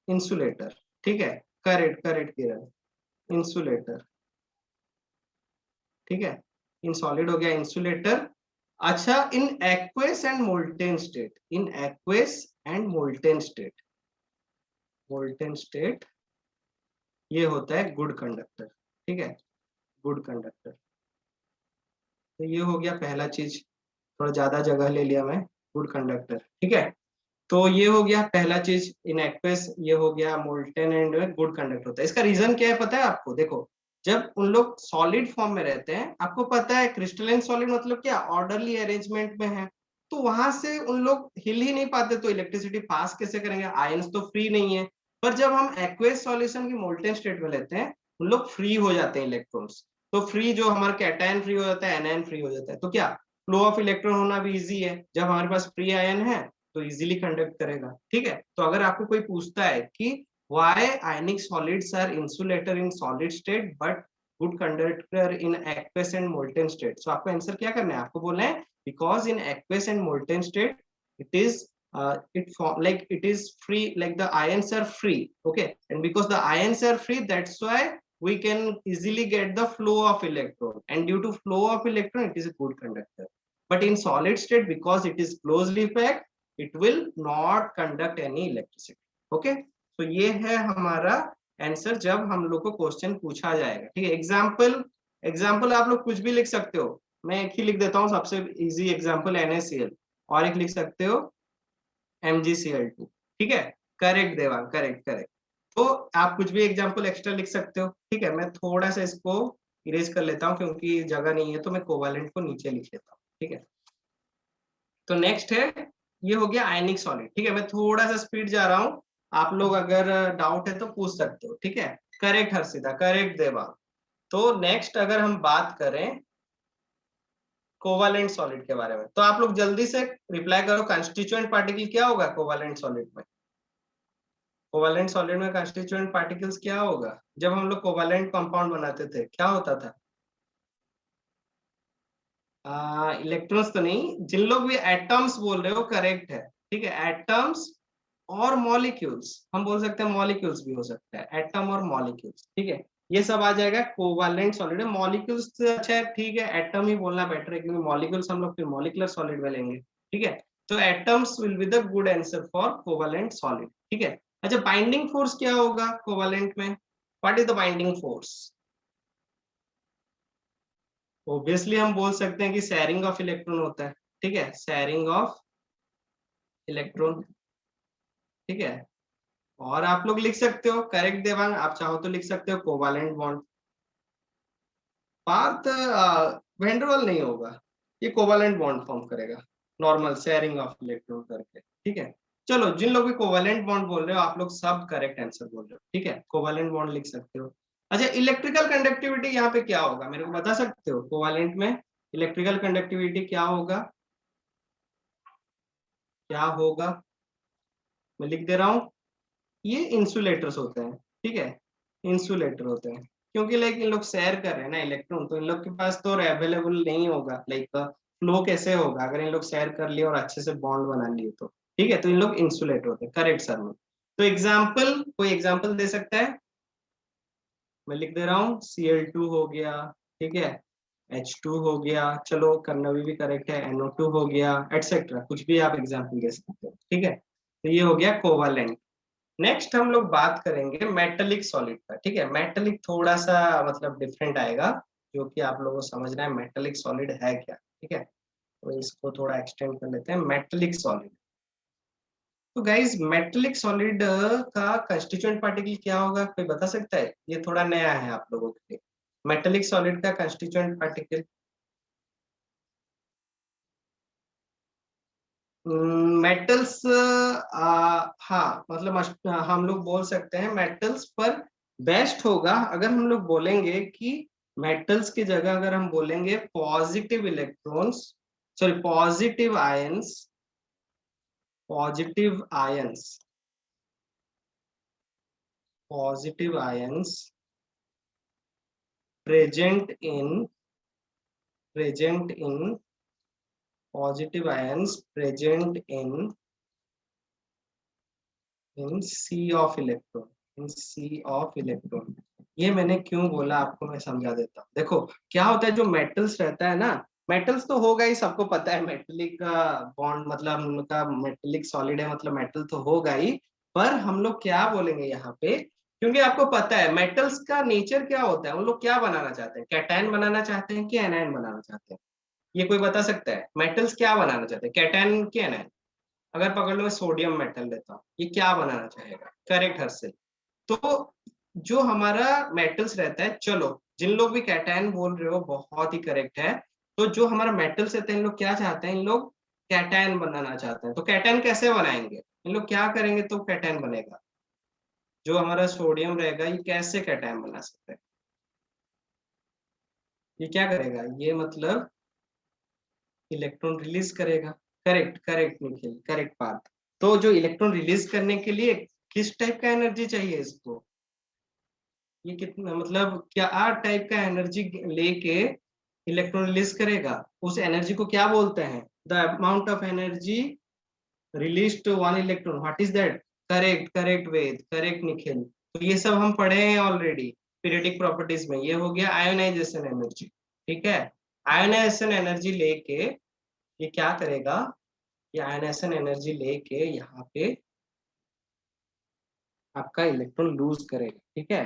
इंसुलेटर, ठीक है। करेक्ट, करेक्ट किरण, इंसुलेटर, ठीक है। इन सॉलिड हो गया इंसुलेटर। अच्छा, in aqueous and molten state, in aqueous and molten state, molten state ये होता है गुड कंडक्टर, ठीक है, गुड कंडक्टर। तो ये हो गया पहला चीज, थोड़ा ज्यादा जगह ले लिया मैं, गुड कंडक्टर, ठीक है। तो ये हो गया पहला चीज, इन एक्वेस, ये हो गया मोल्टेन एंड गुड कंडक्टर होता है। इसका रीजन क्या है पता है आपको? देखो जब उन लोग सॉलिड फॉर्म में रहते हैं, आपको पता है क्रिस्टलाइन सॉलिड मतलब क्या, ऑर्डरली अरेंजमेंट में है, तो वहां से उन लोग हिल ही नहीं पाते, तो इलेक्ट्रिसिटी पास कैसे करेंगे, आयंस तो फ्री नहीं है। पर जब हम एक्वेस सॉल्यूशन की मोल्टेन स्टेट में लेते हैं, उन लोग फ्री हो जाते हैं इलेक्ट्रॉन्स। तो फ्री जो हमारा कैटायन फ्री हो जाता है, एनायन फ्री हो जाता है, तो क्या फ्लो ऑफ इलेक्ट्रॉन होना भी इजी है, जब हमारे पास फ्री आयन है तो इजीली कंडक्ट करेगा, ठीक है। तो अगर आपको कोई पूछता है कि why ionic solids are insulator in solid state but good conductor in aqueous and molten state, so आपको आंसर क्या करना है, आपको बोलना है because in aqueous and molten state it is like it is free, like the ions are free, okay, and because the ions are free, that's why we can easily get the flow of electron, and due to flow of electron it is a good conductor. But in solid state, because it is closely packed, it will not conduct any electricity, okay। तो ये है हमारा answer जब हम लोग को question पूछा जाएगा, ठीक है। एग्जाम्पल, एग्जाम्पल आप लोग कुछ भी लिख सकते हो, मैं एक ही लिख देता हूँ सबसे इजी एग्जाम्पल, NaCl, और एक लिख सकते हो MgCl2, ठीक है। Correct Devang, correct, correct. तो आप कुछ भी एग्जाम्पल एक्स्ट्रा लिख सकते हो, ठीक है। मैं थोड़ा सा इसको इरेज कर लेता हूँ क्योंकि जगह नहीं है, तो मैं कोवालेंट को नीचे लिख लेता हूँ, ठीक है। तो नेक्स्ट है, ये हो गया आयनिक सॉलिड। ठीक है, मैं थोड़ा सा स्पीड जा रहा हूँ, आप लोग अगर डाउट है तो पूछ सकते हो। ठीक है, करेक्ट हर्षिता, करेक्ट देवा। तो नेक्स्ट अगर हम बात करें कोवालेंट सॉलिड के बारे में, तो आप लोग जल्दी से रिप्लाई करो, कंस्टिट्यूएंट पार्टिकल क्या होगा कोवालेंट सॉलिड में? कोवालेंट सॉलिड में कंस्टिट्यूएंट पार्टिकल्स क्या होगा? जब हम लोग कोवालेंट कंपाउंड बनाते थे क्या होता था? इलेक्ट्रॉन्स तो नहीं, जिन लोग भी एटम्स बोल रहे हो करेक्ट है। ठीक है, एटम्स और मॉलिक्यूल्स, हम बोल सकते हैं मॉलिक्यूल्स भी हो सकता है, एटम और मॉलिक्यूल्स। ठीक है, ये सब आ जाएगा कोवालेंट सॉलिड में। मॉलिक्यूल्स से अच्छा है, ठीक है, एटम ही बोलना बेटर है, क्योंकि मॉलिक्यूल्स हम लोग फिर मॉलिकुलर सॉलिड में लेंगे। ठीक है, तो atoms will be the good answer for covalent solid. ठीक है, अच्छा, बाइंडिंग फोर्स क्या होगा कोवालेंट में? What is the binding force? Obviously हम बोल सकते हैं कि शेयरिंग ऑफ इलेक्ट्रॉन होता है। ठीक है, शेयरिंग ऑफ इलेक्ट्रॉन। ठीक है, और आप लोग लिख सकते हो करेक्ट देवांग, आप चाहो तो लिख सकते हो कोवालेंट बॉन्ड। पार्थ वेंडरवाल नहीं होगा, ये कोवालेंट बॉन्ड फॉर्म करेगा, नॉर्मल शेयरिंग ऑफ इलेक्ट्रॉन करके। ठीक है, चलो, जिन लोग भी कोवालेंट बॉन्ड बोल रहे हो आप लोग सब करेक्ट आंसर बोल रहे हो। ठीक है, कोवालेंट बॉन्ड लिख सकते हो। अच्छा, इलेक्ट्रिकल कंडक्टिविटी यहाँ पे क्या होगा, मेरे को बता सकते हो? कोवालेंट में इलेक्ट्रिकल कंडक्टिविटी क्या होगा? क्या होगा? मैं लिख दे रहा हूँ, ये इंसुलेटर्स होते हैं। ठीक है, इंसुलेटर होते हैं, क्योंकि लाइक इन लोग शेयर कर रहे हैं ना इलेक्ट्रॉन, तो इन लोग के पास तो अवेलेबल नहीं होगा, लाइक फ्लो कैसे होगा अगर इन लोग शेयर कर लिए और अच्छे से बॉन्ड बना लिए तो। ठीक है, तो इन लोग इंसुलेटर होते हैं, करेक्ट सर में। तो एग्जाम्पल, कोई एग्जाम्पल दे सकता है? मैं लिख दे रहा हूँ, Cl2 हो गया। ठीक है, H2 हो गया, चलो कर्नवी भी करेक्ट है, NO2 हो गया, एटसेट्रा, कुछ भी आप एग्जाम्पल दे सकते हो। ठीक है, तो ये हो गया कोवालेंट। नेक्स्ट हम लोग बात करेंगे मेटेलिक सॉलिड का। ठीक है, मेटेलिक थोड़ा सा मतलब डिफरेंट आएगा, जो कि आप लोगों को समझना है मेटेलिक सॉलिड है क्या। ठीक है, तो इसको थोड़ा एक्सटेंड कर लेते हैं, मेटेलिक सॉलिड। तो गाइज मेटेलिक सॉलिड का कंस्टिट्यूएंट पार्टिकल क्या होगा, कोई बता सकता है? ये थोड़ा नया है आप लोगों के लिए, मेटेलिक सॉलिड का कंस्टिट्यूएंट पार्टिकल। मेटल्स, हाँ मतलब हम लोग बोल सकते हैं मेटल्स, पर बेस्ट होगा अगर हम लोग बोलेंगे कि मेटल्स की जगह अगर हम बोलेंगे positive electrons, sorry positive ions, positive ions, positive ions present in, present in, positive ions present in sea of electron, in sea of electron. ये मैंने क्यों बोला आपको मैं समझा देता हूँ। देखो क्या होता है, जो मेटल्स रहता है ना, मेटल्स तो होगा ही, सबको पता है मेटेलिक का बॉन्ड मतलब हम लोग का मेटेलिक सॉलिड है, मतलब मेटल तो होगा ही। पर हम लोग क्या बोलेंगे यहाँ पे, क्योंकि आपको पता है मेटल्स का नेचर क्या होता है, उन लोग क्या बनाना चाहते हैं, कैटायन बनाना चाहते हैं कि एनायन बनाना चाहते हैं? ये कोई बता सकता है? मेटल्स क्या बनाना चाहते हैं, कैटायन की एनायन? अगर पकड़ लो मैं सोडियम मेटल लेता हूँ, ये क्या बनाना चाहेगा? करेक्ट हर्षिल। तो जो हमारा मेटल्स रहता है, चलो जिन लोग भी कैटायन बोल रहे हो बहुत ही करेक्ट है। तो जो हमारा मेटल्स रहते हैं, इन लोग क्या चाहते हैं, इन लोग कैटायन बनाना चाहते हैं। तो कैटायन कैसे बनाएंगे, इन लोग क्या करेंगे तो कैटायन बनेगा? जो हमारा सोडियम रहेगा ये कैसे कैटायन बना सकता है? ये क्या करेगा, ये मतलब इलेक्ट्रॉन रिलीज करेगा। करेक्ट, करेक्ट निखिल, करेक्ट बात। तो जो इलेक्ट्रॉन रिलीज करने के लिए किस टाइप का एनर्जी चाहिए इसको, ये कितना मतलब क्या टाइप का एनर्जी लेके इलेक्ट्रॉन रिलीज करेगा, उस एनर्जी को क्या बोलते हैं? The amount of energy release to one electron, what is that? Correct, correct Ved, correct Nikhil. तो ये सब हम पढ़े हैं ऑलरेडी पीरियडिक प्रॉपर्टीज में। ये हो गया आयोनाइजेशन एनर्जी। ठीक है, आयोनाइजेशन एनर्जी लेके ये क्या करेगा, ये आयोनाइजेशन एनर्जी लेके यहाँ पे आपका इलेक्ट्रॉन लूज करेगा। ठीक है,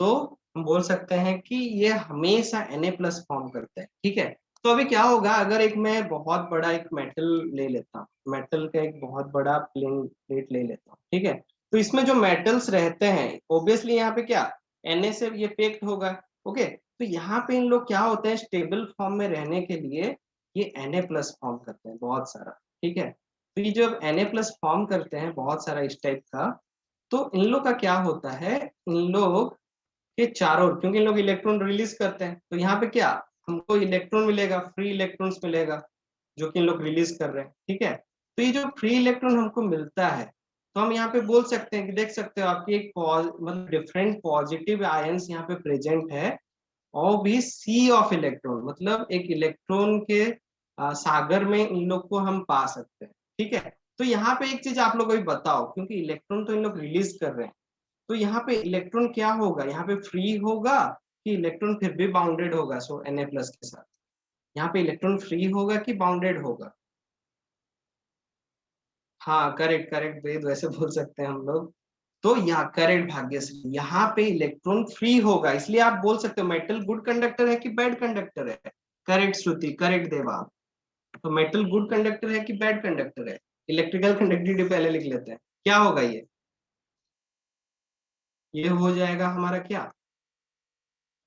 तो हम बोल सकते हैं कि ये हमेशा Na+ फॉर्म करता है। ठीक है, तो अभी क्या होगा अगर एक मैं बहुत बड़ा एक मेटल ले लेता हूँ, मेटल का एक बहुत बड़ा प्लेन प्लेट ले लेता हूँ। ठीक है, तो इसमें जो मेटल्स रहते हैं ऑब्वियसली यहाँ पे क्या Na से ये पैक्ड होगा। ओके, तो यहाँ पे इन लोग क्या होते हैं, स्टेबल फॉर्म में रहने के लिए ये Na+ फॉर्म करते हैं बहुत सारा। ठीक है। तो ये जब Na+ फॉर्म करते हैं बहुत सारा इस टाइप का, तो इन लोग का क्या होता है, इन लोग के चारों ओर, क्योंकि इन लोग इलेक्ट्रॉन रिलीज करते हैं, तो यहाँ पे क्या हमको इलेक्ट्रॉन मिलेगा, फ्री इलेक्ट्रॉन्स मिलेगा, जो कि इन लोग रिलीज कर रहे हैं। ठीक है, तो ये जो फ्री इलेक्ट्रॉन हमको मिलता है, तो हम यहाँ पे बोल सकते हैं कि देख सकते हो आपकी एक मतलब डिफरेंट पॉजिटिव आयंस यहाँ पे प्रेजेंट है, और भी सी ऑफ इलेक्ट्रॉन, मतलब एक इलेक्ट्रॉन के सागर में इन लोग को हम पा सकते हैं। ठीक है, तो यहाँ पे एक चीज आप लोग को भी बताओ, क्योंकि इलेक्ट्रॉन तो इन लोग रिलीज कर रहे हैं, तो यहाँ पे इलेक्ट्रॉन क्या होगा, यहाँ पे फ्री होगा कि इलेक्ट्रॉन फिर भी बाउंडेड होगा, सो Na+ के साथ यहाँ पे इलेक्ट्रॉन फ्री होगा कि बाउंडेड होगा? हाँ, करेक्ट करेक्ट वेद, वैसे बोल सकते हैं हम लोग। तो यहाँ करेक्ट भाग्यश्री, यहाँ पे इलेक्ट्रॉन फ्री होगा, इसलिए आप बोल सकते हो मेटल गुड कंडक्टर है कि बैड कंडक्टर है। करेक्ट श्रुति, करेक्ट देवा। तो मेटल गुड कंडक्टर है कि बैड कंडक्टर है? इलेक्ट्रिकल कंडक्टिविटी पहले लिख लेते हैं, क्या होगा ये हो जाएगा हमारा क्या,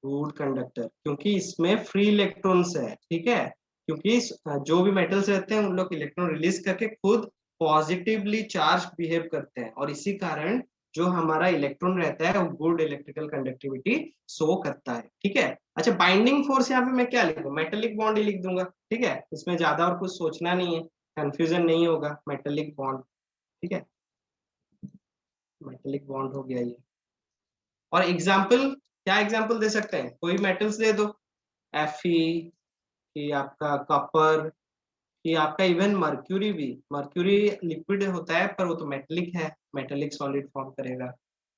गुड कंडक्टर, क्योंकि इसमें फ्री इलेक्ट्रॉन्स है। ठीक है, क्योंकि जो भी मेटल्स रहते हैं उन लोग इलेक्ट्रॉन रिलीज करके खुद पॉजिटिवली चार्ज बिहेव करते हैं, और इसी कारण जो हमारा इलेक्ट्रॉन रहता है वो गुड इलेक्ट्रिकल कंडक्टिविटी शो करता है। ठीक है, अच्छा बाइंडिंग फोर्स यहाँ पे मैं क्या लिखूं, मेटेलिक बॉन्ड ही लिख दूंगा। ठीक है, इसमें ज्यादा और कुछ सोचना नहीं है, कंफ्यूजन नहीं होगा, मेटेलिक बॉन्ड। ठीक है, मेटेलिक बॉन्ड हो गया ये। और एग्जाम्पल, क्या एग्जाम्पल दे सकते हैं, कोई मेटल्स दे दो, Fe, कि आपका कॉपर, कि आपका इवन मर्क्यूरी भी, मर्क्यूरी लिक्विड होता है पर वो तो मेटेलिक है, मेटेलिक सॉलिड फॉर्म करेगा।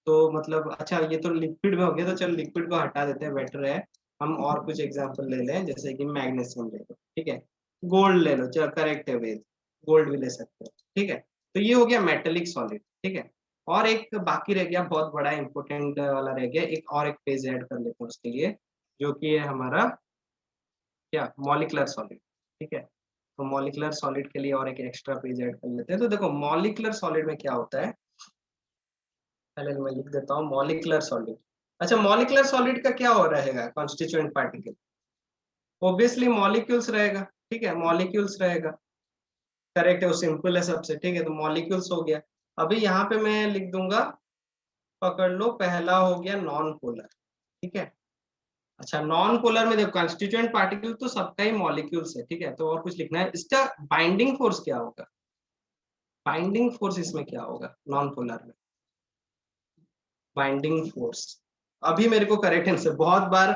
तो मतलब अच्छा ये तो लिक्विड में हो गया, तो चल लिक्विड को हटा देते हैं, बेटर है। हम और कुछ एग्जांपल ले लें, जैसे कि मैग्नीशियम ले लो, ठीक है, गोल्ड ले लो, चलो करेक्ट है वेद, गोल्ड भी ले सकते हो। ठीक है, तो ये हो गया मेटेलिक सॉलिड। ठीक है, और एक बाकी रह गया, बहुत बड़ा इंपॉर्टेंट वाला रह गया, एक और एक पेज ऐड कर लेते हैं उसके लिए, जो कि है हमारा क्या, मॉलिक्यूलर सॉलिड। ठीक है, तो मॉलिक्यूलर सॉलिड के लिए और एक एक्स्ट्रा पेज ऐड कर लेते हैं। तो देखो मॉलिक्यूलर सॉलिड में क्या होता है, पहले मैं लिख देता हूँ मॉलिक्यूलर सॉलिड। अच्छा, मॉलिक्यूलर सॉलिड का क्या हो रहेगा कॉन्स्टिट्यूएंट पार्टिकल, ऑब्वियसली मॉलिक्यूल्स रहेगा। ठीक है, मॉलिक्यूल्स रहेगा, करेक्ट है, वो सिंपल है सबसे। ठीक है, तो मॉलिक्यूल्स हो गया। अभी यहाँ पे मैं लिख दूंगा, पकड़ लो, पहला हो गया नॉन पोलर। ठीक है, अच्छा नॉन पोलर में देखो कॉन्स्टिट्यूएंट पार्टिकल तो सबका ही मॉलिक्यूल्स है। ठीक है, तो और कुछ लिखना है, इसका बाइंडिंग फोर्स क्या होगा, बाइंडिंग फोर्स इसमें क्या होगा नॉन पोलर में, बाइंडिंग फोर्स। अभी मेरे को करेक्ट आंसर बहुत बार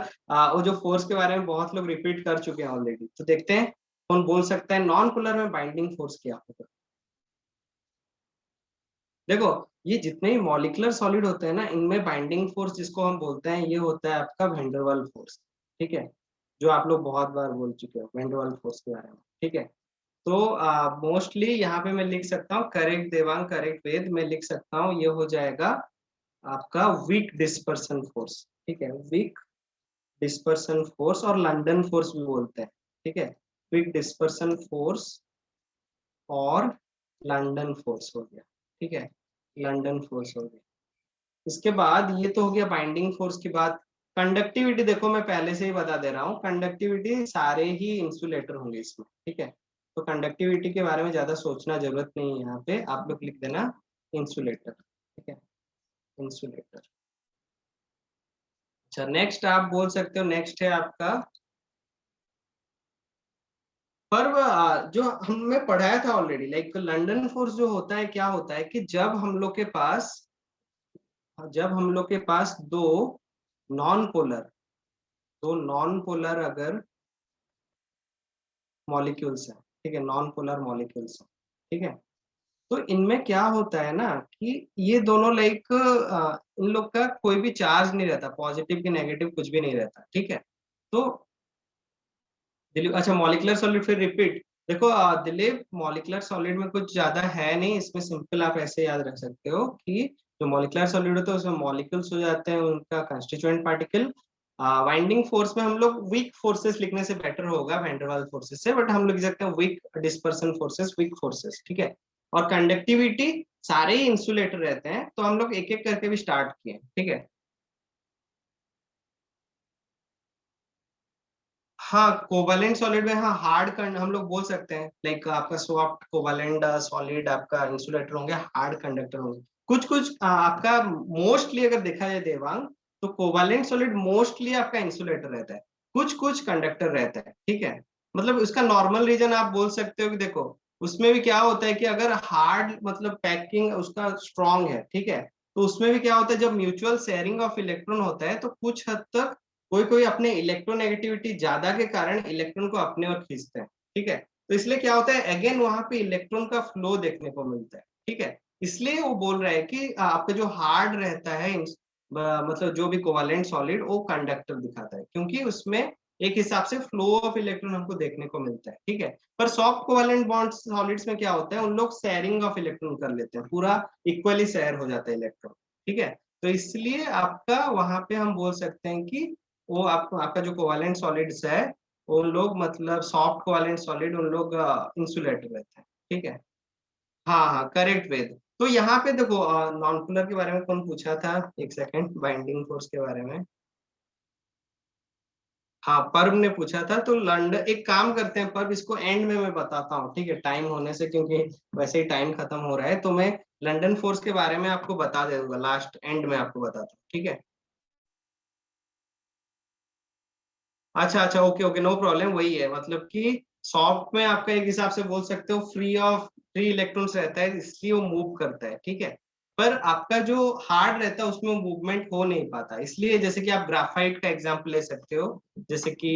वो जो फोर्स के बारे में बहुत लोग रिपीट कर चुके हैं ऑलरेडी, तो देखते हैं कौन बोल सकता है नॉन पोलर में बाइंडिंग फोर्स क्या होगा। देखो ये जितने भी मॉलिक्यूलर सॉलिड होते हैं ना, इनमें बाइंडिंग फोर्स जिसको हम बोलते हैं, ये होता है आपका वेंडरवाल फोर्स। ठीक है, जो आप लोग बहुत बार बोल चुके हो वेंडरवाल फोर्स के बारे में। ठीक है, तो मोस्टली यहाँ पे मैं लिख सकता हूँ, करेक्ट देवांग, करेक्ट वेद, मैं लिख सकता हूँ ये हो जाएगा आपका वीक डिस्पर्सन फोर्स। ठीक है, वीक डिस्पर्सन फोर्स, और लंदन फोर्स भी बोलते हैं। ठीक है, वीक डिस्पर्सन फोर्स और लंदन फोर्स हो गया। ठीक है, लंदन फोर्स हो गया। इसके बाद ये तो हो गया बाइंडिंग फोर्स की बात। कंडक्टिविटी देखो मैं पहले से ही बता दे रहा हूँ, कंडक्टिविटी सारे ही इंसुलेटर होंगे इसमें। ठीक है, तो कंडक्टिविटी के बारे में ज्यादा सोचना जरूरत नहीं है, यहाँ पे आप लोग लिख देना इंसुलेटर। ठीक है, इंसुलेटर। अच्छा नेक्स्ट आप बोल सकते हो, नेक्स्ट है आपका, पर जो हमने पढ़ाया था ऑलरेडी, लाइक लंदन फोर्स जो होता है, क्या होता है कि जब हम लोग के पास नॉन पोलर दो नॉन पोलर अगर मॉलिक्यूल्स हैं, ठीक है, नॉन पोलर मॉलिक्यूल्स हैं, ठीक है, तो इनमें क्या होता है ना कि ये दोनों लाइक इन लोग का कोई भी चार्ज नहीं रहता, पॉजिटिव की नेगेटिव कुछ भी नहीं रहता। ठीक है, तो दिलीप, अच्छा मॉलिक्यूलर सॉलिड फिर रिपीट, देखो दिलीप मॉलिक्यूलर सॉलिड में कुछ ज्यादा है नहीं, इसमें सिंपल आप ऐसे याद रख सकते हो कि जो मॉलिक्यूलर सॉलिड होता है उसमें मॉलिक्यूल्स हो जाते हैं, उनका कंस्टिट्यूएंट पार्टिकल। वाइंडिंग फोर्स में हम लोग वीक फोर्सेस लिखने से बेटर होगा वैंडरवाल फोर्सेस से, बट हम लोग लिख सकते हैं weak dispersion forces, weak forces. ठीक है, और कंडक्टिविटी सारे ही इंसुलेटर रहते हैं, तो हम लोग एक एक करके भी स्टार्ट किए। ठीक है, हाँ कोवैलेंट सॉलिड में, हाँ हार्ड हम लोग बोल सकते हैं, लाइक आपका सॉफ्ट कोवैलेंट सॉलिड आपका इंसुलेटर होंगे, हार्ड कंडक्टर होंगे। कुछ कुछ आपका मोस्टली अगर देखा जाए देवांग, तो कोवैलेंट सॉलिड मोस्टली आपका इंसुलेटर रहता है, कुछ कुछ कंडक्टर रहता है, ठीक है। मतलब उसका नॉर्मल रीजन आप बोल सकते हो कि देखो उसमें भी क्या होता है कि अगर हार्ड मतलब पैकिंग उसका स्ट्रांग है, ठीक है, तो उसमें भी क्या होता है, जब म्यूचुअल शेयरिंग ऑफ इलेक्ट्रॉन होता है तो कुछ हद तक कोई कोई अपने इलेक्ट्रोनेगेटिविटी ज्यादा के कारण इलेक्ट्रॉन को अपने ओर खींचते हैं, ठीक है। तो इसलिए क्या होता है, अगेन वहां पे इलेक्ट्रॉन का फ्लो देखने को मिलता है, ठीक है। इसलिए वो बोल रहा है कि आपका जो हार्ड रहता है मतलब जो भी कोवैलेंट सॉलिड वो कंडक्टर दिखाता है, क्योंकि उसमें एक हिसाब से फ्लो ऑफ इलेक्ट्रॉन हमको देखने को मिलता है, ठीक है। पर सॉफ्ट कोवैलेंट बॉन्ड सॉलिड्स में क्या होता है, उन लोग शेयरिंग ऑफ इलेक्ट्रॉन कर लेते हैं, पूरा इक्वली शेयर हो जाता है इलेक्ट्रॉन, ठीक है। तो इसलिए आपका वहां पे हम बोल सकते हैं कि वो आपका जो कोवैलेंट सॉलिड्स है, उन लोग मतलब सॉफ्ट कोवैलेंट सॉलिड उन लोग इंसुलेटर रहते हैं, ठीक है। हाँ हाँ करेक्ट वेद। तो यहाँ पे देखो नॉन पोलर के बारे में कौन पूछा था, एक सेकंड, बाइंडिंग फोर्स के बारे में। हाँ पर्व ने पूछा था, तो लंदन, एक काम करते हैं पर्व, इसको एंड में मैं बताता हूँ, ठीक है, टाइम होने से, क्योंकि वैसे ही टाइम खत्म हो रहा है, तो मैं लंदन फोर्स के बारे में आपको बता दे दूंगा, लास्ट एंड में आपको बताता हूँ, ठीक है। अच्छा अच्छा ओके ओके नो प्रॉब्लम, वही है मतलब कि सॉफ्ट में आपका एक हिसाब से बोल सकते हो फ्री इलेक्ट्रॉन्स रहता है, इसलिए वो मूव करता है, ठीक है। पर आपका जो हार्ड रहता है उसमें मूवमेंट हो नहीं पाता, इसलिए जैसे कि आप ग्राफाइट का एग्जांपल ले सकते हो, जैसे कि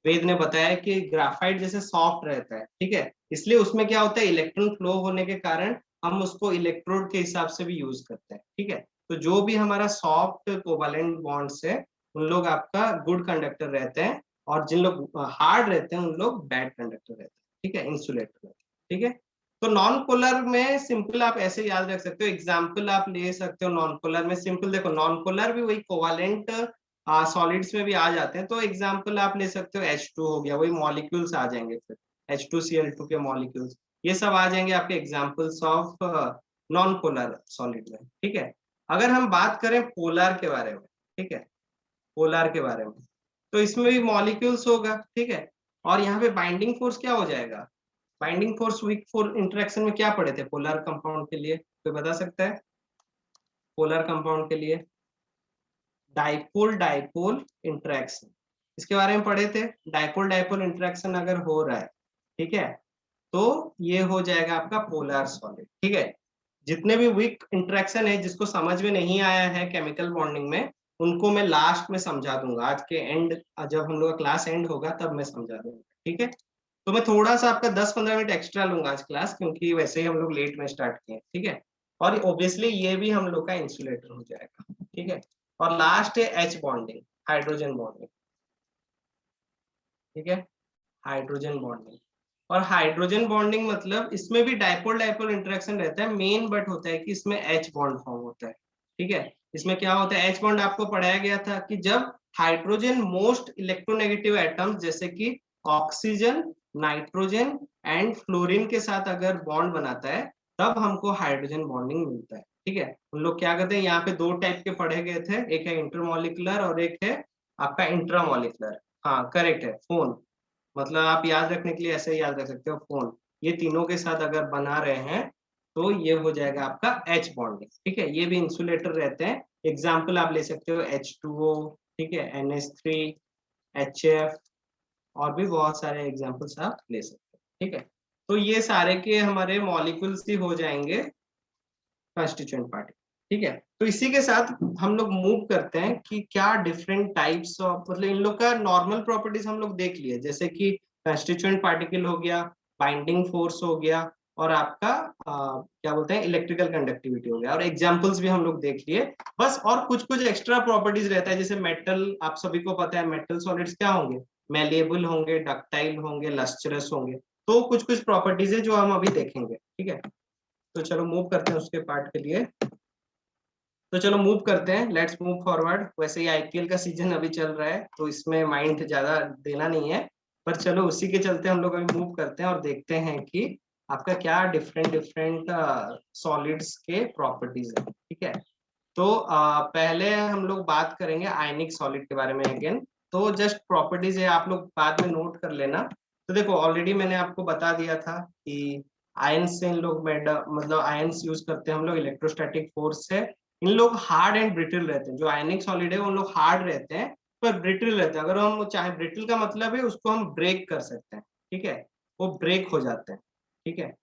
वेद ने बताया कि ग्राफाइट जैसे सॉफ्ट रहता है, ठीक है, इसलिए उसमें क्या होता है, इलेक्ट्रॉन फ्लो होने के कारण हम उसको इलेक्ट्रोड के हिसाब से भी यूज करते हैं, ठीक है। तो जो भी हमारा सॉफ्ट कोवैलेंट बॉन्ड्स है उन लोग आपका गुड कंडक्टर रहते हैं, और जिन लोग हार्ड रहते हैं उन लोग बैड कंडक्टर रहते हैं, ठीक है, इंसुलेटर रहते हैं, ठीक है। तो नॉन पोलर में सिंपल आप ऐसे याद रख सकते हो, एग्जाम्पल आप ले सकते हो नॉन पोलर में, सिंपल देखो नॉन पोलर भी वही कोवैलेंट सॉलिड्स में भी आ जाते हैं, तो एग्जाम्पल आप ले सकते हो H2 हो गया, वही मॉलिक्यूल्स आ जाएंगे, फिर H2Cl2 के मॉलिक्यूल्स, ये सब आ जाएंगे आपके examples of non polar solid में, ठीक है। अगर हम बात करें पोलर के बारे में, ठीक है, पोलर के बारे में, तो इसमें भी मॉलिक्यूल्स होगा, ठीक है। और यहाँ पे बाइंडिंग फोर्स क्या हो जाएगा, binding force week four interaction में क्या पढ़े थे पोलर कंपाउंड के लिए, कोई बता सकता है, पोलर कंपाउंड के लिए डाइपोल डाइपोल इंटरेक्शन, इसके बारे में पढ़े थे। डाइपोल डाइपोल इंटरेक्शन अगर हो रहा है, ठीक है, तो ये हो जाएगा आपका पोलर सॉलिड, ठीक है। जितने भी वीक इंटरेक्शन है जिसको समझ में नहीं आया है केमिकल बॉन्डिंग में, उनको मैं लास्ट में समझा दूंगा, आज के एंड, जब हम लोग का क्लास एंड होगा तब मैं समझा दूंगा, ठीक है। तो मैं थोड़ा सा आपका 10-15 मिनट एक्स्ट्रा लूंगा आज क्लास, क्योंकि वैसे ही हम लोग लेट में स्टार्ट किए, ठीक है। और ऑब्वियसली ये भी हम लोग का इंसुलेटर हो जाएगा, ठीक है। और लास्ट है एच बॉन्डिंग, हाइड्रोजन बॉन्डिंग, ठीक है, हाइड्रोजन बॉन्डिंग। और हाइड्रोजन बॉन्डिंग मतलब इसमें भी डाइपोल डाइपोल इंटरेक्शन रहता है मेन, बट होता है कि इसमें एच बॉन्ड फॉर्म होता है, ठीक है। इसमें क्या होता है, एच बॉन्ड आपको पढ़ाया गया था कि जब हाइड्रोजन मोस्ट इलेक्ट्रोनेगेटिव एटम्स जैसे कि ऑक्सीजन, नाइट्रोजन एंड फ्लोरीन के साथ अगर बॉन्ड बनाता है, तब हमको हाइड्रोजन बॉन्डिंग मिलता है, ठीक है। उन लोग क्या करते हैं, यहाँ पे दो टाइप के पढ़े गए थे, एक है इंटरमोलिकुलर और एक है आपका इंट्रामोलिकुलर। हाँ करेक्ट है, फोन, मतलब आप याद रखने के लिए ऐसे ही याद रख सकते हो फोन, ये तीनों के साथ अगर बना रहे हैं तो ये हो जाएगा आपका एच बॉन्डिंग, ठीक है। ये भी इंसुलेटर रहते हैं, एग्जाम्पल आप ले सकते हो H2O, ठीक है, NH3, HF, और भी बहुत सारे एग्जाम्पल्स आप ले सकते हो, ठीक है। तो ये सारे के हमारे मॉलिक्यूल्स ही हो जाएंगे कंस्टिट्यूएंट पार्टिकल, ठीक है। तो इसी के साथ हम लोग मूव करते हैं कि क्या डिफरेंट टाइप्स ऑफ, मतलब इन लोग का नॉर्मल प्रॉपर्टीज हम लोग देख लिए, जैसे कि कंस्टिट्यूएंट पार्टिकल हो गया, बाइंडिंग फोर्स हो गया, और आपका क्या बोलते हैं इलेक्ट्रिकल कंडक्टिविटी हो गया, और एग्जांपल्स भी हम लोग देख लिए। बस और कुछ कुछ एक्स्ट्रा प्रॉपर्टीज रहता है, जैसे मेटल, आप सभी को पता है मेटल सॉलिड्स क्या होंगे, मेलिएबल होंगे, डक्टाइल होंगे, लस्ट्रस होंगे। तो कुछ कुछ प्रॉपर्टीज है जो हम अभी देखेंगे, ठीक है। तो चलो मूव करते हैं उसके पार्ट के लिए। तो चलो मूव करते हैं, लेट्स मूव फॉरवर्ड। वैसे ही आईपीएल का सीजन अभी चल रहा है, तो इसमें माइंड ज्यादा देना नहीं है, पर चलो उसी के चलते हम लोग अभी मूव करते हैं और देखते हैं कि आपका क्या डिफरेंट डिफरेंट सॉलिड्स के प्रॉपर्टीज है, ठीक है। तो पहले हम लोग बात करेंगे आयनिक सॉलिड के बारे में अगेन। तो जस्ट प्रॉपर्टीज है, आप लोग बाद में नोट कर लेना। तो देखो ऑलरेडी मैंने आपको बता दिया था कि आयंस से इन लोग मतलब आयंस यूज करते हैं हम लोग, इलेक्ट्रोस्टैटिक फोर्स से इन लोग हार्ड एंड ब्रिटल रहते हैं। जो आयनिक सॉलिड है उन लोग हार्ड रहते हैं पर ब्रिटल रहते हैं। अगर हम चाहे, ब्रिटल का मतलब है उसको हम ब्रेक कर सकते हैं, ठीक है, वो ब्रेक हो जाते हैं, ठीक है।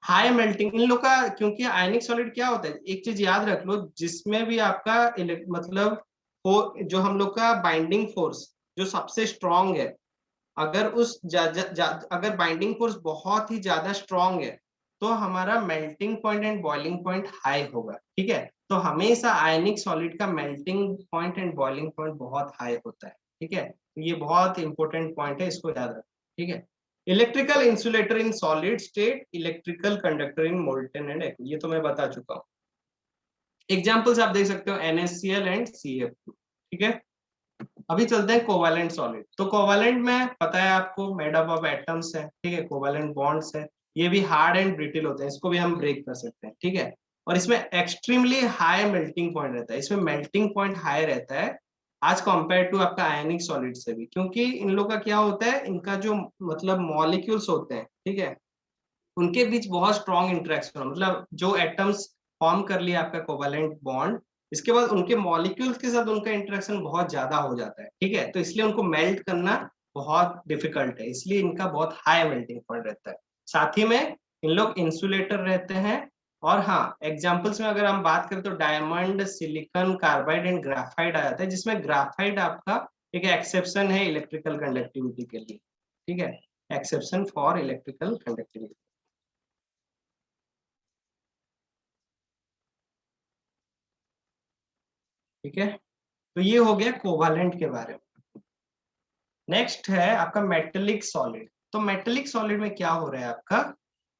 हाई मेल्टिंग इन लोग का, क्योंकि आयनिक सॉलिड क्या होता है, एक चीज याद रख लो, जिसमें भी आपका मतलब जो हम लोग का बाइंडिंग फोर्स जो सबसे स्ट्रांग है, अगर उस अगर बाइंडिंग फोर्स बहुत ही ज्यादा स्ट्रांग है तो हमारा melting point and boiling point high होगा, ठीक है। तो हमेशा आयनिक सॉलिड का melting point and boiling point बहुत हाई होता है, ठीक है। तो ये बहुत इंपॉर्टेंट पॉइंट है, इसको याद रखो, ठीक है। Electrical insulator in solid state, electrical conductor in molten and ये तो मैं बता चुका हूँ। एग्जाम्पल्स आप देख सकते हो NaCl एंड CF2, ठीक है। अभी चलते हैं कोवैलेंट सॉलिड। तो कोवैलेंट में पता है आपको मेड अप ऑफ एटम्स है, ठीक है, कोवैलेंट बॉन्ड्स है। ये भी हार्ड एंड ब्रिटल होते हैं, इसको भी हम ब्रेक कर सकते हैं, ठीक है। और इसमें एक्सट्रीमली हाई मेल्टिंग पॉइंट रहता है, इसमें मेल्टिंग पॉइंट हाई रहता है आज कंपेयर टू आपका आयनिक सॉलिड से भी, क्योंकि इन लोग का क्या होता है, इनका जो मतलब मॉलिक्यूल्स होते हैं, ठीक है, उनके बीच बहुत स्ट्रॉन्ग इंटरेक्शन, मतलब जो एटम्स फॉर्म कर लिया आपका कोवैलेंट बॉन्ड, इसके बाद उनके मॉलिक्यूल्स के साथ उनका इंटरेक्शन बहुत ज्यादा हो जाता है, ठीक है। तो इसलिए उनको मेल्ट करना बहुत डिफिकल्ट है, इसलिए इनका बहुत हाई मेल्टिंग पॉइंट रहता है। साथ ही में इन लोग इंसुलेटर रहते हैं। और हाँ, एग्जाम्पल्स में अगर हम बात करें तो diamond, silicon, carbide and graphite आ जाता है, जिसमें ग्राफाइट आपका एक एक्सेप्शन है इलेक्ट्रिकल कंडक्टिविटी के लिए, ठीक है, एक्सेप्शन फॉर इलेक्ट्रिकल कंडक्टिविटी, ठीक है। तो ये हो गया कोवालेंट के बारे में। नेक्स्ट है आपका मेटेलिक सॉलिड। तो मेटेलिक सॉलिड में क्या हो रहा है आपका,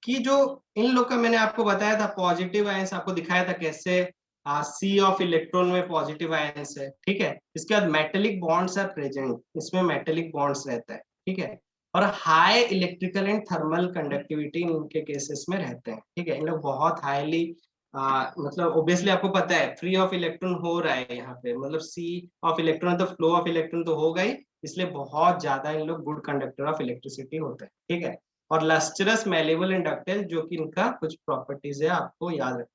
कि जो इन लोग का मैंने आपको बताया था पॉजिटिव आयंस, आपको दिखाया था कैसे सी ऑफ इलेक्ट्रॉन में पॉजिटिव आयंस है, ठीक है। इसके बाद मेटेलिक बॉन्ड्स आर प्रेजेंट, इसमें मेटेलिक बॉन्ड्स रहता है, ठीक है। और high electrical and thermal conductivity इनके केसेस में रहते हैं, ठीक है। इन लोग बहुत हाईली मतलब ओब्वियसली आपको पता है फ्री ऑफ इलेक्ट्रॉन हो रहा है यहाँ पे, मतलब सी ऑफ इलेक्ट्रॉन तो फ्लो ऑफ इलेक्ट्रॉन तो होगा ही, इसलिए बहुत ज्यादा इन लोग गुड कंडक्टर ऑफ इलेक्ट्रिसिटी होते हैं, ठीक है। और लस्ट्रस, मेलेबल एंड डक्टाइल, जो कि इनका कुछ प्रॉपर्टीज है आपको याद रख।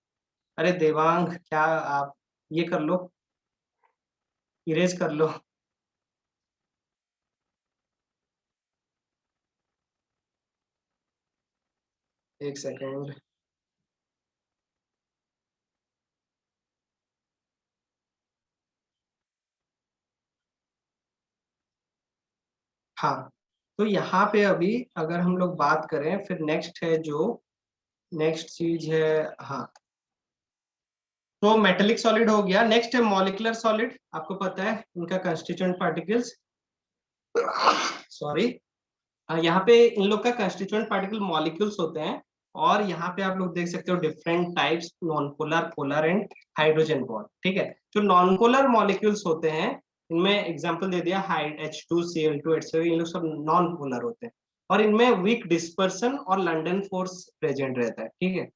अरे देवांग, क्या आप ये कर लो, इरेज कर लो। एक सेकेंड। हाँ, तो यहाँ पे अभी अगर हम लोग बात करें, फिर नेक्स्ट है जो नेक्स्ट चीज है, हाँ, तो मेटेलिक सॉलिड हो गया। नेक्स्ट है मॉलिक्यूलर सॉलिड। आपको पता है उनका कंस्टिट्यूएंट पार्टिकल्स, सॉरी, यहाँ पे इन लोग का कंस्टिट्यूएंट पार्टिकल मॉलिक्यूल्स होते हैं। और यहाँ पे आप लोग देख सकते हो different types, non polar, polar and hydrogen bond, ठीक है। जो नॉन पोलर मॉलिक्यूल्स होते हैं, इनमें एग्जांपल दे दिया हाइड H2Cl2 etc, इन लोग सब नॉन पोलर होते हैं। और इनमें वीक डिस्पर्सन और लंडन फोर्स प्रेजेंट रहता है, ठीक है।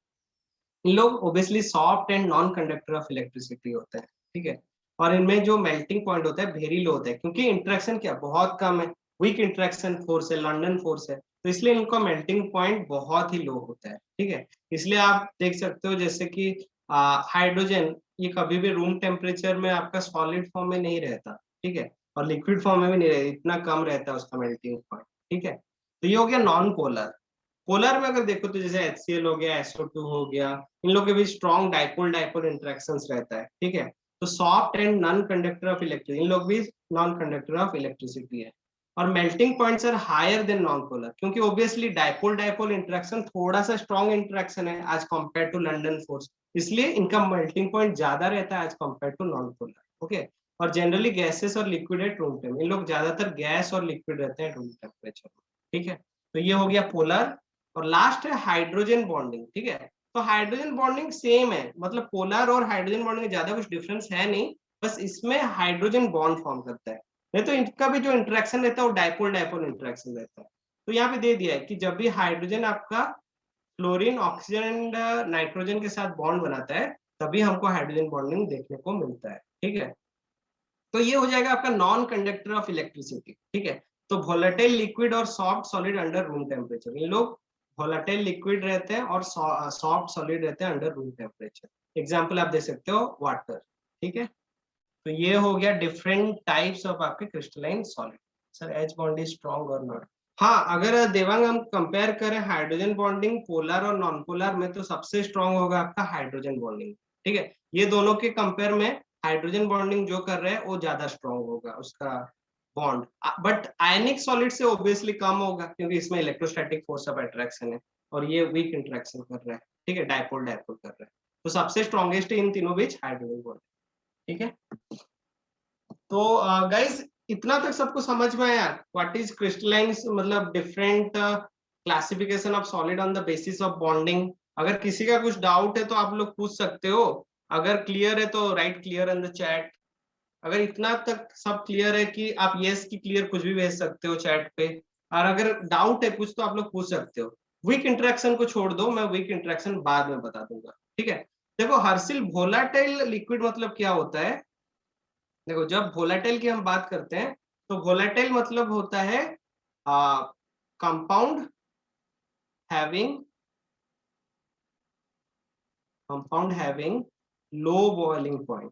इन लोग obviously soft and non conductor of electricity होते हैं, ठीक है। और इनमें जो मेल्टिंग पॉइंट होता है वेरी लो होता है, क्योंकि इंटरेक्शन क्या बहुत कम है, वीक इंटरेक्शन फोर्स है, लंडन फोर्स है, तो इसलिए इनका मेल्टिंग पॉइंट बहुत ही लो होता है, ठीक है। इसलिए आप देख सकते हो जैसे कि हाइड्रोजन, ये कभी भी रूम टेम्परेचर में आपका सॉलिड फॉर्म में नहीं रहता, ठीक है, और लिक्विड फॉर्म में भी नहीं रहता, इतना कम रहता है उसका मेल्टिंग पॉइंट, ठीक है। तो ये हो गया नॉन पोलर। पोलर में अगर देखो तो जैसे HCl हो गया, SO2 हो गया, इन लोगों के बीच स्ट्रॉन्ग डाइपोल डाइपोल इंटरेक्शंस रहता है, ठीक है। तो soft and non conductor of electricity, इन लोग भी नॉन कंडक्टर ऑफ इलेक्ट्रिसिटी है। और melting points are higher than non polar, क्योंकि ऑब्वियसली डाइपोल डाइपोल इंटरेक्शन थोड़ा सा स्ट्रॉन्ग इंटरेक्शन है आज कंपेयर टू लंडन फोर्स, इसलिए इनका मेल्टिंग पॉइंट ज्यादा रहता है आज compare to non polar, okay. और जनरली गैसेस और लिक्विड एट रूम टेम्परेचर, इन लोग ज्यादातर गैस और लिक्विड रहते हैं रूम टेम्परेचर में, ठीक है। तो ये हो गया पोलर। और लास्ट है हाइड्रोजन बॉन्डिंग, ठीक है। तो हाइड्रोजन बॉन्डिंग सेम है, मतलब पोलर और हाइड्रोजन बॉन्डिंग में ज्यादा कुछ डिफरेंस है नहीं, बस इसमें हाइड्रोजन बॉन्ड फॉर्म करता है, नहीं तो इनका भी जो इंटरेक्शन रहता है वो डाइपोल डाइपोल इंटरेक्शन रहता है। तो यहाँ पे दे दिया है कि जब भी हाइड्रोजन आपका फ्लोरीन, ऑक्सीजन एंड नाइट्रोजन के साथ बॉन्ड बनाता है, तभी हमको हाइड्रोजन बॉन्डिंग देखने को मिलता है, ठीक है। तो ये हो जाएगा आपका नॉन कंडक्टर ऑफ इलेक्ट्रिसिटी, ठीक है। तो वोलेटाइल लिक्विड और soft solid under room temperature, ये लोग वोलेटाइल लिक्विड रहते हैं और सॉफ्ट सॉलिड रहते हैं अंडर रूम टेम्परेचर। एग्जाम्पल आप दे सकते हो वाटर, ठीक है। तो ये हो गया डिफरेंट टाइप्स ऑफ आपके crystalline solid. Sir H bond is strong और नॉट, हाँ अगर देवांग हम कंपेयर करें हाइड्रोजन बॉन्डिंग पोलर और नॉन पोलर में, तो सबसे स्ट्रॉन्ग होगा आपका हाइड्रोजन बॉन्डिंग, ठीक है। ये दोनों के कंपेयर में हाइड्रोजन बॉन्डिंग जो कर रहे हैं वो ज्यादा स्ट्रॉन्ग होगा उसका बॉन्ड, बट आयनिक सॉलिड से ऑब्वियसली कम होगा क्योंकि इसमें इलेक्ट्रोस्टैटिक फोर्स ऑफ अट्रैक्शन है और ये वीक इंटरेक्शन कर रहा है, ठीक है, डायपोल डायपोल कर रहा है। तो सबसे स्ट्रॉन्गेस्ट इन तीनों बीच हाइड्रोजन बॉन्ड, ठीक है। तो गाइस इतना तक सबको समझ में आया व्हाट इज क्रिस्टलाइन, मतलब different classification of solid on the basis of bonding. अगर किसी का कुछ डाउट है तो आप लोग पूछ सकते हो, अगर क्लियर है तो right clear in the chat. अगर इतना तक सब क्लियर है कि आप यस की क्लियर कुछ भी भेज सकते हो चैट पे, और अगर डाउट है कुछ तो आप लोग पूछ सकते हो। वीक इंटरेक्शन को छोड़ दो, मैं वीक इंटरेक्शन बाद में बता दूंगा, ठीक है। देखो हर्षिल वोलाटाइल लिक्विड मतलब क्या होता है, देखो जब वोलेटाइल की हम बात करते हैं तो वोलेटाइल मतलब होता है compound having compound having low boiling point,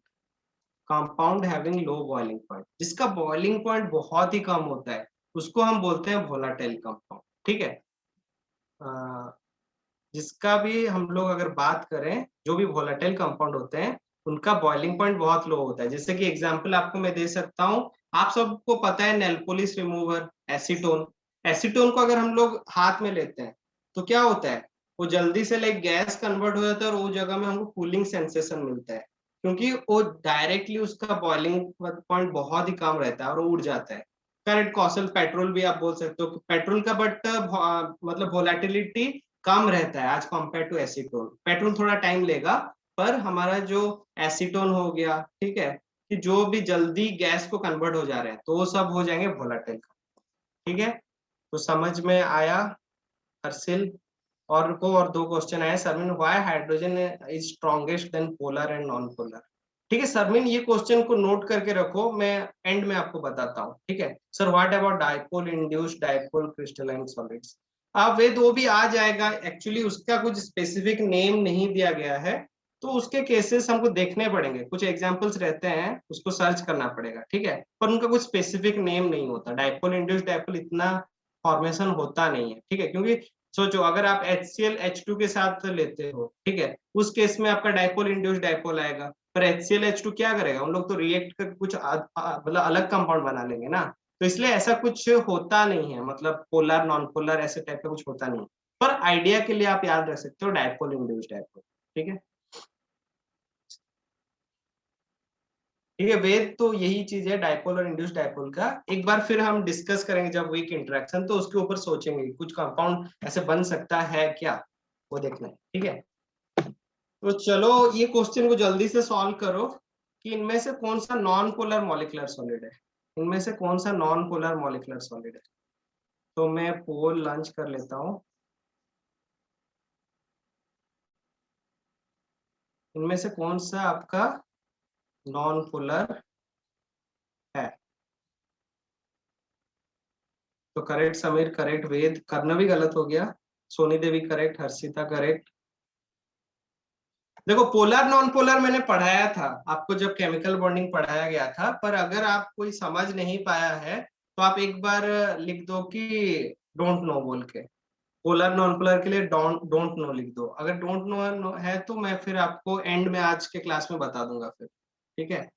compound having low boiling point, जिसका बॉइलिंग पॉइंट बहुत ही कम होता है उसको हम बोलते हैं वोलेटाइल कंपाउंड, ठीक है। अ, जिसका भी हम लोग अगर बात करें, जो भी वोलेटाइल कंपाउंड होते हैं उनका बॉइलिंग पॉइंट बहुत लो होता है। जैसे कि एग्जांपल आपको मैं दे सकता हूँ, आप सबको पता है nail polish remover acetone. Acetone को अगर हम लोग हाथ में लेते हैं तो क्या होता है, वो जल्दी से लाइक गैस कन्वर्ट हो जाता है और वो जगह में हमको कूलिंग सेंसेशन मिलता है क्योंकि वो डायरेक्टली उसका बॉइलिंग पॉइंट बहुत ही कम रहता है और वो उड़ जाता है। करेक्ट क्वेश्चन, पेट्रोल भी आप बोल सकते हो पेट्रोल का, बट मतलब वोलेटिलिटी कम रहता है आज कंपेयर टू एसीटोन। पेट्रोल थोड़ा टाइम लेगा, पर हमारा जो एसीटोन हो गया, ठीक है, कि जो भी जल्दी गैस को कन्वर्ट हो जा रहे हैं तो वो सब हो जाएंगे वोलेटाइल, ठीक है। तो समझ में आया हर्षिल? और दो क्वेश्चन आए Sarmin, why hydrogen is strongest than polar and non polar, ठीक है सरमिन, ये क्वेश्चन को नोट करके रखो, मैं एंड में आपको बताता हूँ, ठीक है। Sir what about dipole induced dipole crystalline solids, अब वे तो भी आ जाएगा, एक्चुअली उसका कुछ स्पेसिफिक नेम नहीं दिया गया है, तो उसके केसेस हमको देखने पड़ेंगे, कुछ एग्जांपल्स रहते हैं उसको सर्च करना पड़ेगा, ठीक है, पर उनका कुछ स्पेसिफिक नेम नहीं होता। डाइपोल इंड्यूस्ड डाइपोल इतना फॉर्मेशन होता नहीं है, ठीक है, क्योंकि सोचो अगर आप HCl H2 के साथ लेते हो, ठीक है, उस केस में आपका डाइपोल इंड्यूस्ड डाइपोल आएगा, पर HCl H2 क्या करेगा, हम लोग तो रिएक्ट कर कुछ मतलब अलग कंपाउंड बना लेंगे ना, तो इसलिए ऐसा कुछ होता नहीं है, मतलब पोलर नॉन पोलर ऐसे टाइप का कुछ होता नहीं है। पर आइडिया के लिए आप याद रख सकते हो डाइपोल इंड्यूस्ड डाइपोल, ठीक है। ठीक है वेद, तो यही चीज है डाइपोल और इंड्यूस्ड डाइपोल का, एक बार फिर हम डिस्कस करेंगे जब वीक इंटरेक्शन, तो उसके ऊपर सोचेंगे कुछ कंपाउंड ऐसे बन सकता है क्या, वो देखना है, ठीक है। तो चलो ये क्वेश्चन को जल्दी से सॉल्व करो कि इनमें से कौन सा नॉन पोलर मॉलिक्यूलर सॉलिड है, इनमें से कौन सा नॉन पोलर मॉलिक्यूलर सॉलिड है। तो मैं पोल लॉन्च कर लेता हूँ, इनमें से कौन सा आपका नॉन पोलर है। तो करेक्ट समीर, करेक्ट वेद, करना भी गलत हो गया, सोनी देवी करेक्ट, हर्षिता करेक्ट। देखो पोलर नॉन पोलर मैंने पढ़ाया था आपको जब केमिकल बॉन्डिंग पढ़ाया गया था, पर अगर आप कोई समझ नहीं पाया है तो आप एक बार लिख दो कि डोंट नो बोल के, पोलर नॉन पोलर के लिए डोंट डोंट नो लिख दो। अगर डोंट नो है तो मैं फिर आपको एंड में आज के क्लास में बता दूंगा फिर, ठीक है।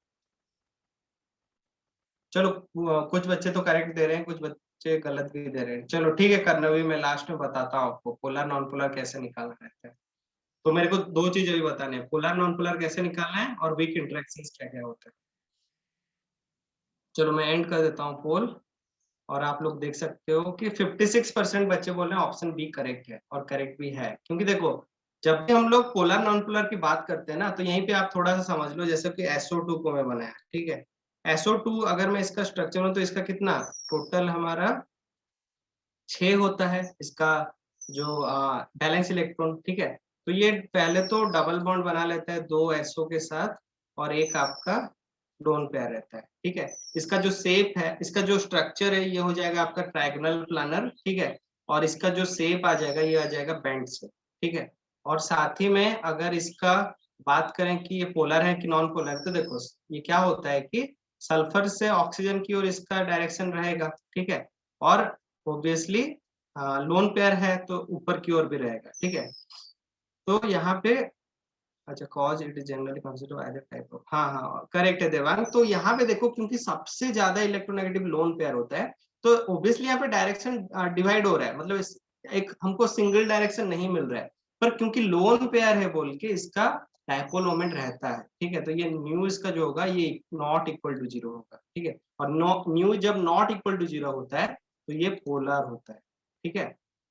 चलो कुछ बच्चे तो करेक्ट दे रहे हैं, कुछ बच्चे गलत भी दे रहे हैं, चलो ठीक है, करना भी मैं लास्ट में बताता हूँ आपको पोलर नॉन पोलर कैसे निकालना रहता है। तो मेरे को दो चीजें भी बताने हैं, पोलर नॉन पोलर कैसे निकालना है और वीक इंटरेक्शंस क्या क्या होता है। चलो मैं एंड कर देता हूँ पोल, और आप लोग देख सकते हो कि 56% बच्चे बोल रहे हैं ऑप्शन बी करेक्ट है, और करेक्ट भी है, क्योंकि देखो जब भी हम लोग पोलर नॉन पोलर की बात करते हैं ना, तो यहीं पे आप थोड़ा सा समझ लो, जैसे कि SO2 को मैं बनाया, ठीक है, SO2 अगर मैं इसका स्ट्रक्चर हूं तो इसका कितना टोटल हमारा 6 होता है, इसका जो बैलेंस इलेक्ट्रॉन, ठीक है। तो ये पहले तो डबल बॉन्ड बना लेता है दो SO के साथ, और एक आपका लोन पेयर रहता है, ठीक है। इसका जो शेप है, इसका जो स्ट्रक्चर है, ये हो जाएगा आपका ट्रायगोनल प्लानर, ठीक है। और इसका जो शेप आ जाएगा, ये आ जाएगा बेंड शेप, ठीक है। और साथ ही में अगर इसका बात करें कि ये पोलर है कि नॉन पोलर, तो देखो ये क्या होता है कि सल्फर से ऑक्सीजन की ओर इसका डायरेक्शन रहेगा, ठीक है। और ऑब्वियसली लोन पेयर है तो ऊपर की ओर भी रहेगा, ठीक है। तो यहाँ पे अच्छा, cause it is generally considered as a type of, हाँ हाँ करेक्ट है देवांग। तो यहाँ पे देखो, क्योंकि सबसे ज्यादा इलेक्ट्रोनेगेटिव लोन पेयर होता है, तो ऑब्वियसली यहाँ पे डायरेक्शन डिवाइड हो रहा है, मतलब एक हमको सिंगल डायरेक्शन नहीं मिल रहा है। पर क्योंकि लोन पेयर है बोल के इसका डायपोल मोमेंट रहता है, ठीक है। तो ये न्यू इसका जो होगा ये नॉट इक्वल टू जीरो होगा, ठीक है। और न्यू जब नॉट इक्वल टू जीरो होता है तो ये पोलर होता है, ठीक है।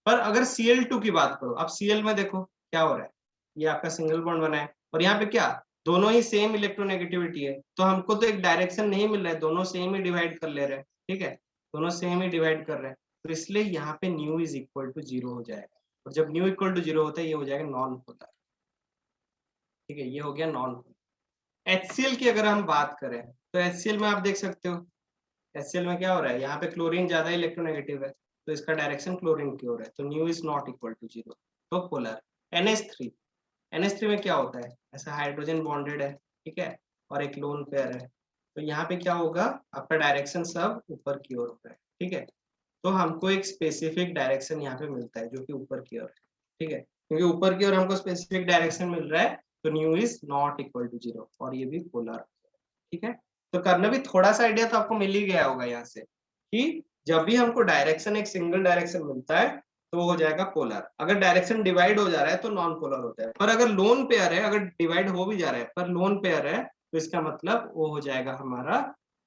पर अगर Cl2 की बात करो, अब Cl में देखो क्या हो रहा है, ये आपका सिंगल बॉन्ड बना है और यहाँ पे क्या, दोनों ही सेम इलेक्ट्रोनेगेटिविटी है, तो हमको तो एक डायरेक्शन नहीं मिल रहा है, दोनों सेम ही डिवाइड कर ले रहे हैं, ठीक है। दोनों सेम ही डिवाइड कर रहे हैं, तो इसलिए यहाँ पे mu is equal to zero हो जाएगा। और जब न्यू इक्वल टू जीरो होता है, ये हो जाएगा नॉन पोलर, ठीक है। ये हो गया नॉन पोलर। HCl की अगर हम बात करें, तो HCl में आप देख सकते हो, HCl में क्या हो रहा है, यहाँ पे क्लोरीन ज्यादा इलेक्ट्रोनेगेटिव है, तो इसका डायरेक्शन क्लोरीन की ओर है, तो mu is not equal to zero, तो पोलर। NH3, NH3 में क्या होता है, ऐसा हाइड्रोजन बॉन्डेड है, ठीक है। और एक लोन पेयर है, तो यहाँ पे क्या होगा, आपका डायरेक्शन सब ऊपर की ओर होता है, ठीक है। तो हमको एक स्पेसिफिक डायरेक्शन यहाँ पे मिलता है जो कि ऊपर की ओर है, ठीक है। क्योंकि ऊपर की ओर हमको स्पेसिफिक डायरेक्शन मिल रहा है, तो mu is not equal to zero, और ये भी पोलर, ठीक है। तो करना भी थोड़ा सा आइडिया तो आपको मिल ही गया होगा यहाँ से, कि जब भी हमको डायरेक्शन एक सिंगल डायरेक्शन मिलता है तो हो जाएगा पोलर। अगर डायरेक्शन डिवाइड हो जा रहा है तो नॉन पोलर होता है। पर अगर लोन पेयर है, अगर डिवाइड हो भी जा रहा है पर लोन पेयर है, तो इसका मतलब वो हो जाएगा हमारा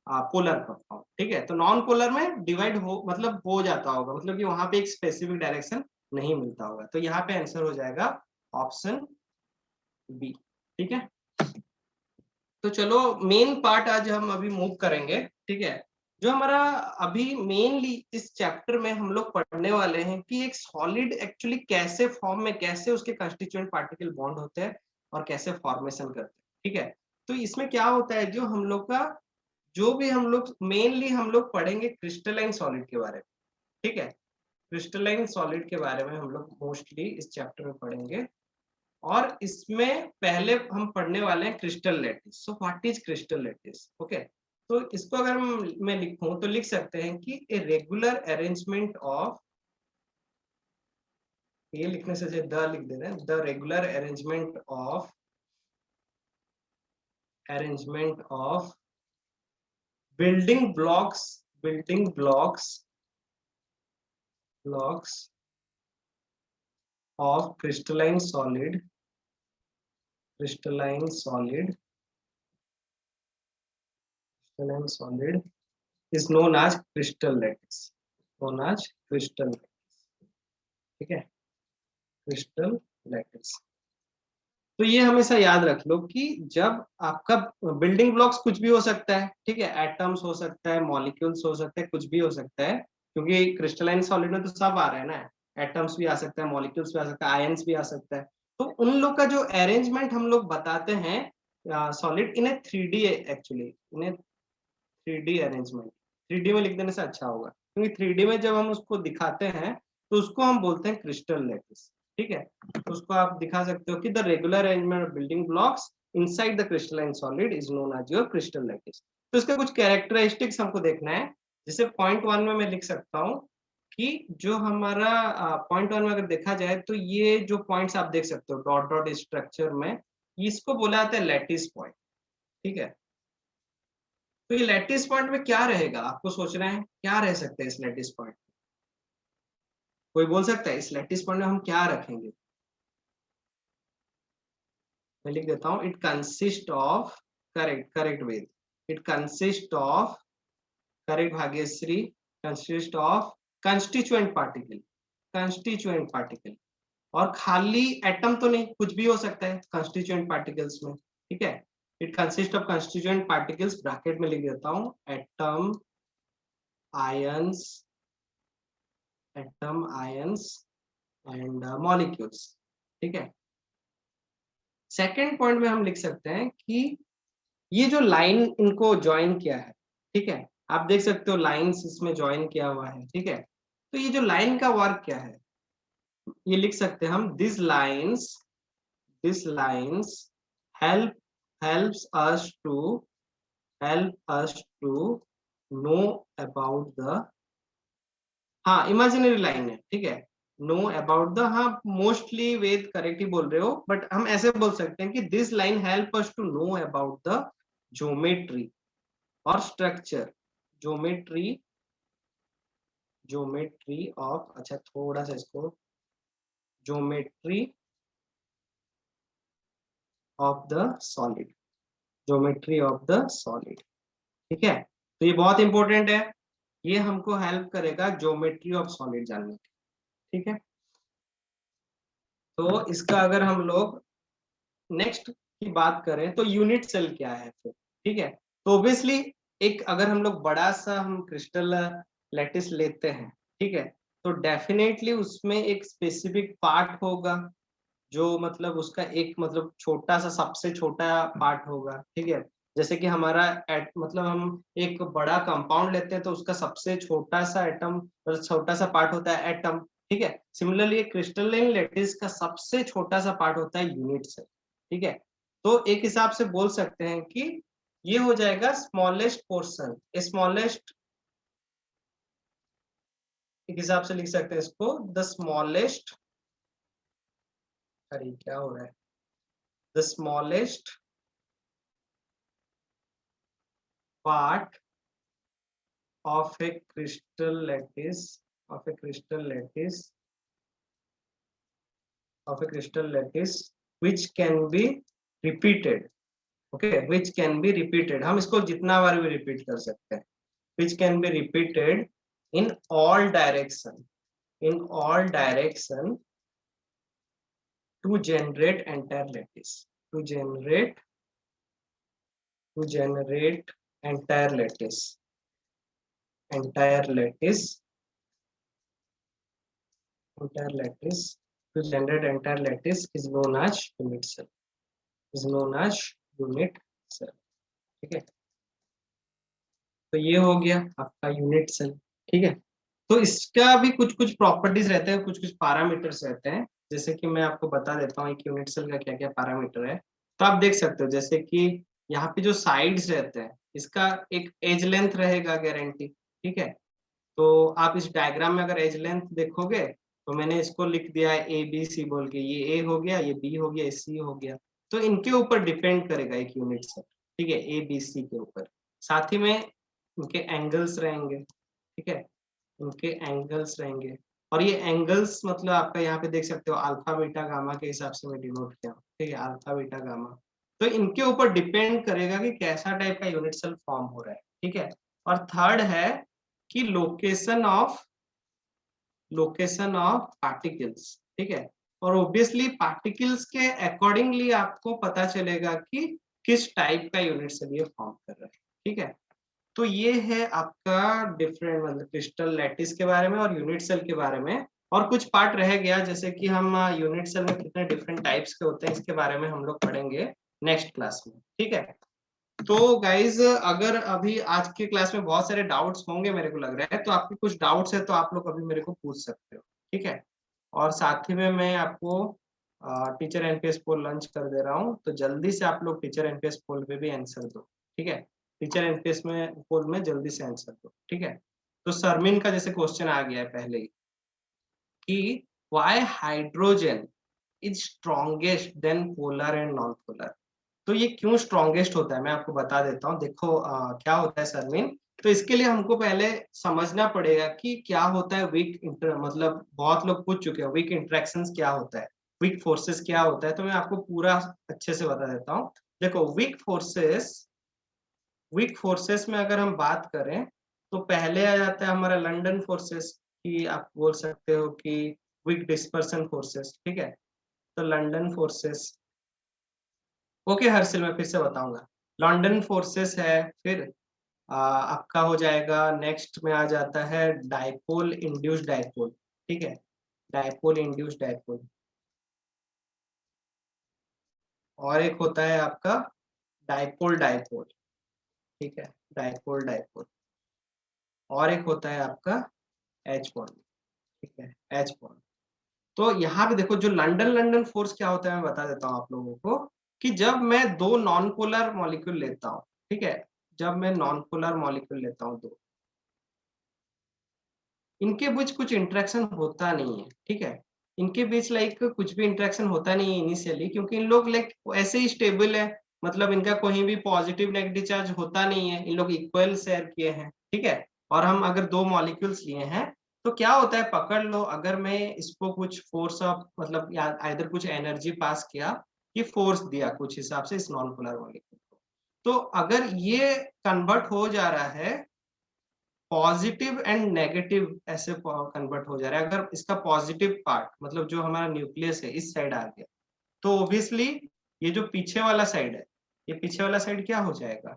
पोलर कंपाउंड, ठीक है। तो नॉन पोलर में डिवाइड हो मतलब हो जाता होगा, मतलब कि वहां पे एक स्पेसिफिक डायरेक्शन नहीं मिलता होगा, तो यहाँ पे आंसर हो जाएगा ऑप्शन बी, ठीक है। तो चलो मेन पार्ट आज हम अभी मूव करेंगे, ठीक है। जो हमारा अभी मेनली इस चैप्टर में हम लोग पढ़ने वाले हैं कि एक सॉलिड एक्चुअली कैसे फॉर्म में, कैसे उसके कंस्टिट्यूएंट पार्टिकल बॉन्ड होते हैं और कैसे फॉर्मेशन करते हैं, ठीक है। तो इसमें क्या होता है, जो हम लोग का, जो भी हम लोग मेनली हम लोग पढ़ेंगे क्रिस्टलाइन सॉलिड के बारे में, ठीक है। क्रिस्टलाइन सॉलिड के बारे में हम लोग मोस्टली इस चैप्टर में पढ़ेंगे। और इसमें पहले हम पढ़ने वाले हैं crystal lattice. So what is crystal lattice, okay. तो इसको अगर मैं लिखूं तो लिख सकते हैं कि ए रेगुलर अरेंजमेंट ऑफ, ये लिखने से द लिख दे रहे हैं, the regular arrangement of building blocks of crystalline solid is known as crystal lattice, ठीक है, क्रिस्टल लैटिस। तो ये हमेशा याद रख लो कि जब आपका बिल्डिंग ब्लॉक्स कुछ भी हो सकता है, ठीक है, एटम्स हो सकता है, मॉलिक्यूल्स हो सकते हैं, कुछ भी हो सकता है, क्योंकि क्रिस्टलाइन सॉलिड में तो सब आ रहा है ना, एटम्स भी आ सकता है, मॉलिक्यूल्स भी आ सकता है, आयंस भी आ सकता है। तो उन लोग का जो अरेंजमेंट हम लोग बताते हैं solid in A 3D, actually in A 3D arrangement, 3D में लिख देने से अच्छा होगा, क्योंकि 3D में जब हम उसको दिखाते हैं तो उसको हम बोलते हैं क्रिस्टल लैटिस, ठीक है। तो उसको आप दिखा सकते हो कि the regular arrangement of building blocks inside the crystalline solid is known as your crystal lattice. तो इसके कुछ कैरेक्टरिस्टिक्स हमको देखना है। जैसे पॉइंट वन में मैं लिख सकता हूँ कि जो हमारा पॉइंट वन में अगर देखा जाए तो ये जो पॉइंट्स आप देख सकते हो डॉट डॉट स्ट्रक्चर में, इसको बोला जाता है लैटिस पॉइंट, ठीक है। तो ये लैटिस पॉइंट में क्या रहेगा, आपको सोच रहे हैं क्या रह सकते हैं इस लैटिस पॉइंट, कोई बोल सकता है इस लैटिस पॉइंट में हम क्या रखेंगे। मैं लिख देता हूं, it consist of, correct correct Ved, it consist of, correct Bhagyashree, consist of constituent particle. और खाली एटम तो नहीं, कुछ भी हो सकता है कंस्टिट्यूएंट पार्टिकल्स में, ठीक है। It consist of constituent particles, bracket में लिख देता हूं, एटम आयंस, एंड मॉलिक्यूल्स, ठीक है। सेकेंड पॉइंट में हम लिख सकते हैं कि ये जो लाइन इनको ज्वाइन किया है, ठीक है, आप देख सकते हो लाइंस इसमें ज्वाइन किया हुआ है, ठीक है। तो ये जो लाइन का वर्क क्या है, ये लिख सकते हैं हम, this lines help helps us to help us to know about the, हाँ इमेजिनरी लाइन है, ठीक है, नो अबाउट द, हाँ मोस्टली वेद करेक्ट ही बोल रहे हो, बट हम ऐसे बोल सकते हैं कि this line help us to know about the geometry और स्ट्रक्चर, ज्योमेट्री ज्योमेट्री ऑफ, अच्छा थोड़ा सा इसको, geometry of the solid, geometry of the solid, ठीक है। तो ये बहुत इंपॉर्टेंट है, ये हमको हेल्प करेगा ज्योमेट्री ऑफ सॉलिड जानने की, ठीक है। तो इसका अगर हम लोग नेक्स्ट की बात करें तो यूनिट सेल क्या है फिर, ठीक है। तो ऑब्वियसली एक अगर हम लोग बड़ा सा हम क्रिस्टल लैटिस लेते हैं, ठीक है, तो डेफिनेटली उसमें एक स्पेसिफिक पार्ट होगा, जो मतलब उसका एक मतलब छोटा सा सबसे छोटा पार्ट होगा, ठीक है। जैसे कि हमारा मतलब हम एक बड़ा कंपाउंड लेते हैं तो उसका सबसे छोटा सा एटम मतलब छोटा सा पार्ट होता है एटम, ठीक है। सिमिलरली क्रिस्टलाइन लैटिस का सबसे छोटा सा पार्ट होता है यूनिट सेल, ठीक है। तो एक हिसाब से बोल सकते हैं कि ये हो जाएगा स्मॉलेस्ट पोर्शन, स्मॉलेस्ट, एक हिसाब से लिख सकते हैं इसको द स्मॉलेस्ट, अरे क्या हो रहा है, the smallest part of a crystal lattice of a crystal lattice of a crystal lattice which can be repeated, okay, which can be repeated, हम इसको जितना बार भी रिपीट कर सकते हैं, which can be repeated in all direction, in all direction to generate entire lattice, to generate entire lattice, entire lattice, entire lattice, to generate entire lattice is known as unit cell, is known as unit cell, ठीक है। तो ये हो गया आपका unit cell, ठीक है। तो इसका भी कुछ कुछ प्रॉपर्टीज रहते हैं, कुछ कुछ पैरामीटर्स रहते हैं, जैसे कि मैं आपको बता देता हूँ एक यूनिट सेल का क्या क्या पैरामीटर है। तो आप देख सकते हो जैसे कि यहाँ पे जो साइड्स रहते हैं इसका एक एज लेंथ रहेगा गारंटी, ठीक है। तो आप इस डायग्राम में अगर एज लेंथ देखोगे तो मैंने इसको लिख दिया है ए बी सी बोल के, ये ए हो गया, ये बी हो गया, ये सी हो गया। तो इनके ऊपर डिपेंड करेगा एक यूनिट सेल, ठीक है, ए बी सी के ऊपर। साथ ही में इनके एंगल्स रहेंगे, ठीक है, इनके एंगल्स रहेंगे। और ये एंगल्स मतलब आपका यहाँ पे देख सकते हो अल्फा बीटा गामा के हिसाब से मैं डिनोट किया हूँ, ठीक है, अल्फा बीटा गामा। तो इनके ऊपर डिपेंड करेगा कि कैसा टाइप का यूनिट सेल फॉर्म हो रहा है, ठीक है। और थर्ड है कि लोकेशन ऑफ पार्टिकल्स, ठीक है। और ऑब्वियसली पार्टिकल्स के अकॉर्डिंगली आपको पता चलेगा कि किस टाइप का यूनिट सेल ये फॉर्म कर रहा है, ठीक है। तो ये है आपका डिफरेंट मतलब क्रिस्टल लैटिस के बारे में और यूनिट सेल के बारे में। और कुछ पार्ट रह गया जैसे कि हम यूनिट सेल में कितने डिफरेंट टाइप्स के होते हैं इसके बारे में हम लोग पढ़ेंगे नेक्स्ट क्लास में, ठीक है। तो गाइज अगर अभी आज के क्लास में बहुत सारे डाउट्स होंगे मेरे को लग रहा है, तो आपके कुछ डाउट्स है तो आप लोग अभी मेरे को पूछ सकते हो, ठीक है। और साथ ही में मैं आपको टीचर एनपीएस पोल लॉन्च कर दे रहा हूँ, तो जल्दी से आप लोग टीचर एनपीएस पोल पे भी आंसर दो, ठीक है। टीचर एनपीएस में पोल में जल्दी से आंसर दो, ठीक है। तो सरमिन का जैसे क्वेश्चन आ गया है पहले ही कि why hydrogen is strongest than polar and non polar. तो ये क्यों स्ट्रॉन्गेस्ट होता है मैं आपको बता देता हूँ। देखो क्या होता है सरमीन, तो इसके लिए हमको पहले समझना पड़ेगा कि क्या होता है वीक इंटर, मतलब बहुत लोग पूछ चुके हैं वीक इंटरेक्शंस क्या होता है, वीक फोर्सेस क्या होता है। तो मैं आपको पूरा अच्छे से बता देता हूँ। देखो वीक फोर्सेस में अगर हम बात करें तो पहले आ जाता है हमारा लंदन फोर्सेस, की आप बोल सकते हो कि वीक डिस्पर्सन फोर्सेस, ठीक है। तो लंदन फोर्सेस, ओके हर्षिल मैं फिर से बताऊंगा। लंदन फोर्सेस है, फिर आपका हो जाएगा नेक्स्ट में आ जाता है डाइपोल इंड्यूस्ड डाइपोल, ठीक है, डाइपोल इंड्यूस्ड डाइपोल। और एक होता है आपका डाइपोल डाइपोल, ठीक है, डाइपोल डाइपोल। और एक होता है आपका एच बॉन्ड, ठीक है, एच बॉन्ड। तो यहाँ पे देखो जो लंडन लंडन फोर्स क्या होता है मैं बता देता हूँ आप लोगों को, कि जब मैं दो नॉन पोलर मॉलिक्यूल लेता हूँ, ठीक है, जब मैं नॉन पोलर मॉलिक्यूल लेता हूँ दो, इनके बीच कुछ इंटरेक्शन होता नहीं है, ठीक है, इनके बीच लाइक कुछ भी इंटरेक्शन होता नहीं है इनिशियली, क्योंकि इन लोग लाइक ऐसे ही स्टेबल है, मतलब इनका कोई भी पॉजिटिव नेगेटिव चार्ज होता नहीं है, इन लोग इक्वल शेयर किए हैं, ठीक है। और हम अगर दो मॉलिक्यूल्स लिए हैं तो क्या होता है, पकड़ लो, अगर मैं इसको कुछ फोर्स ऑफ मतलब या इधर कुछ एनर्जी पास किया, ये फोर्स दिया कुछ हिसाब से इस नॉन पोलर मॉलिक्यूल को, तो अगर ये कन्वर्ट हो जा रहा है पॉजिटिव एंड नेगेटिव, ऐसे कन्वर्ट हो जा रहा है, अगर इसका पॉजिटिव पार्ट मतलब जो हमारा न्यूक्लियस है इस साइड आ गया, तो ऑब्वियसली ये जो पीछे वाला साइड है, ये पीछे वाला साइड क्या हो जाएगा,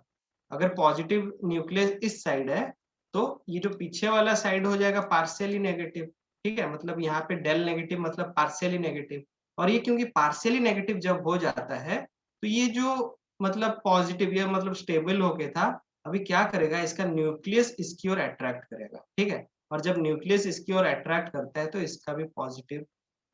अगर पॉजिटिव न्यूक्लियस इस साइड है तो ये जो पीछे वाला साइड हो जाएगा पार्शियली नेगेटिव, ठीक है, मतलब यहाँ पे डेल नेगेटिव मतलब पार्शियली नेगेटिव। और ये क्योंकि पार्शियली नेगेटिव जब हो जाता है तो ये जो मतलब पॉजिटिव ये मतलब स्टेबल होके था, अभी क्या करेगा, इसका न्यूक्लियस इसकी ओर अट्रैक्ट करेगा, ठीक है, और जब न्यूक्लियस इसकी ओर अट्रैक्ट करता है तो इसका भी पॉजिटिव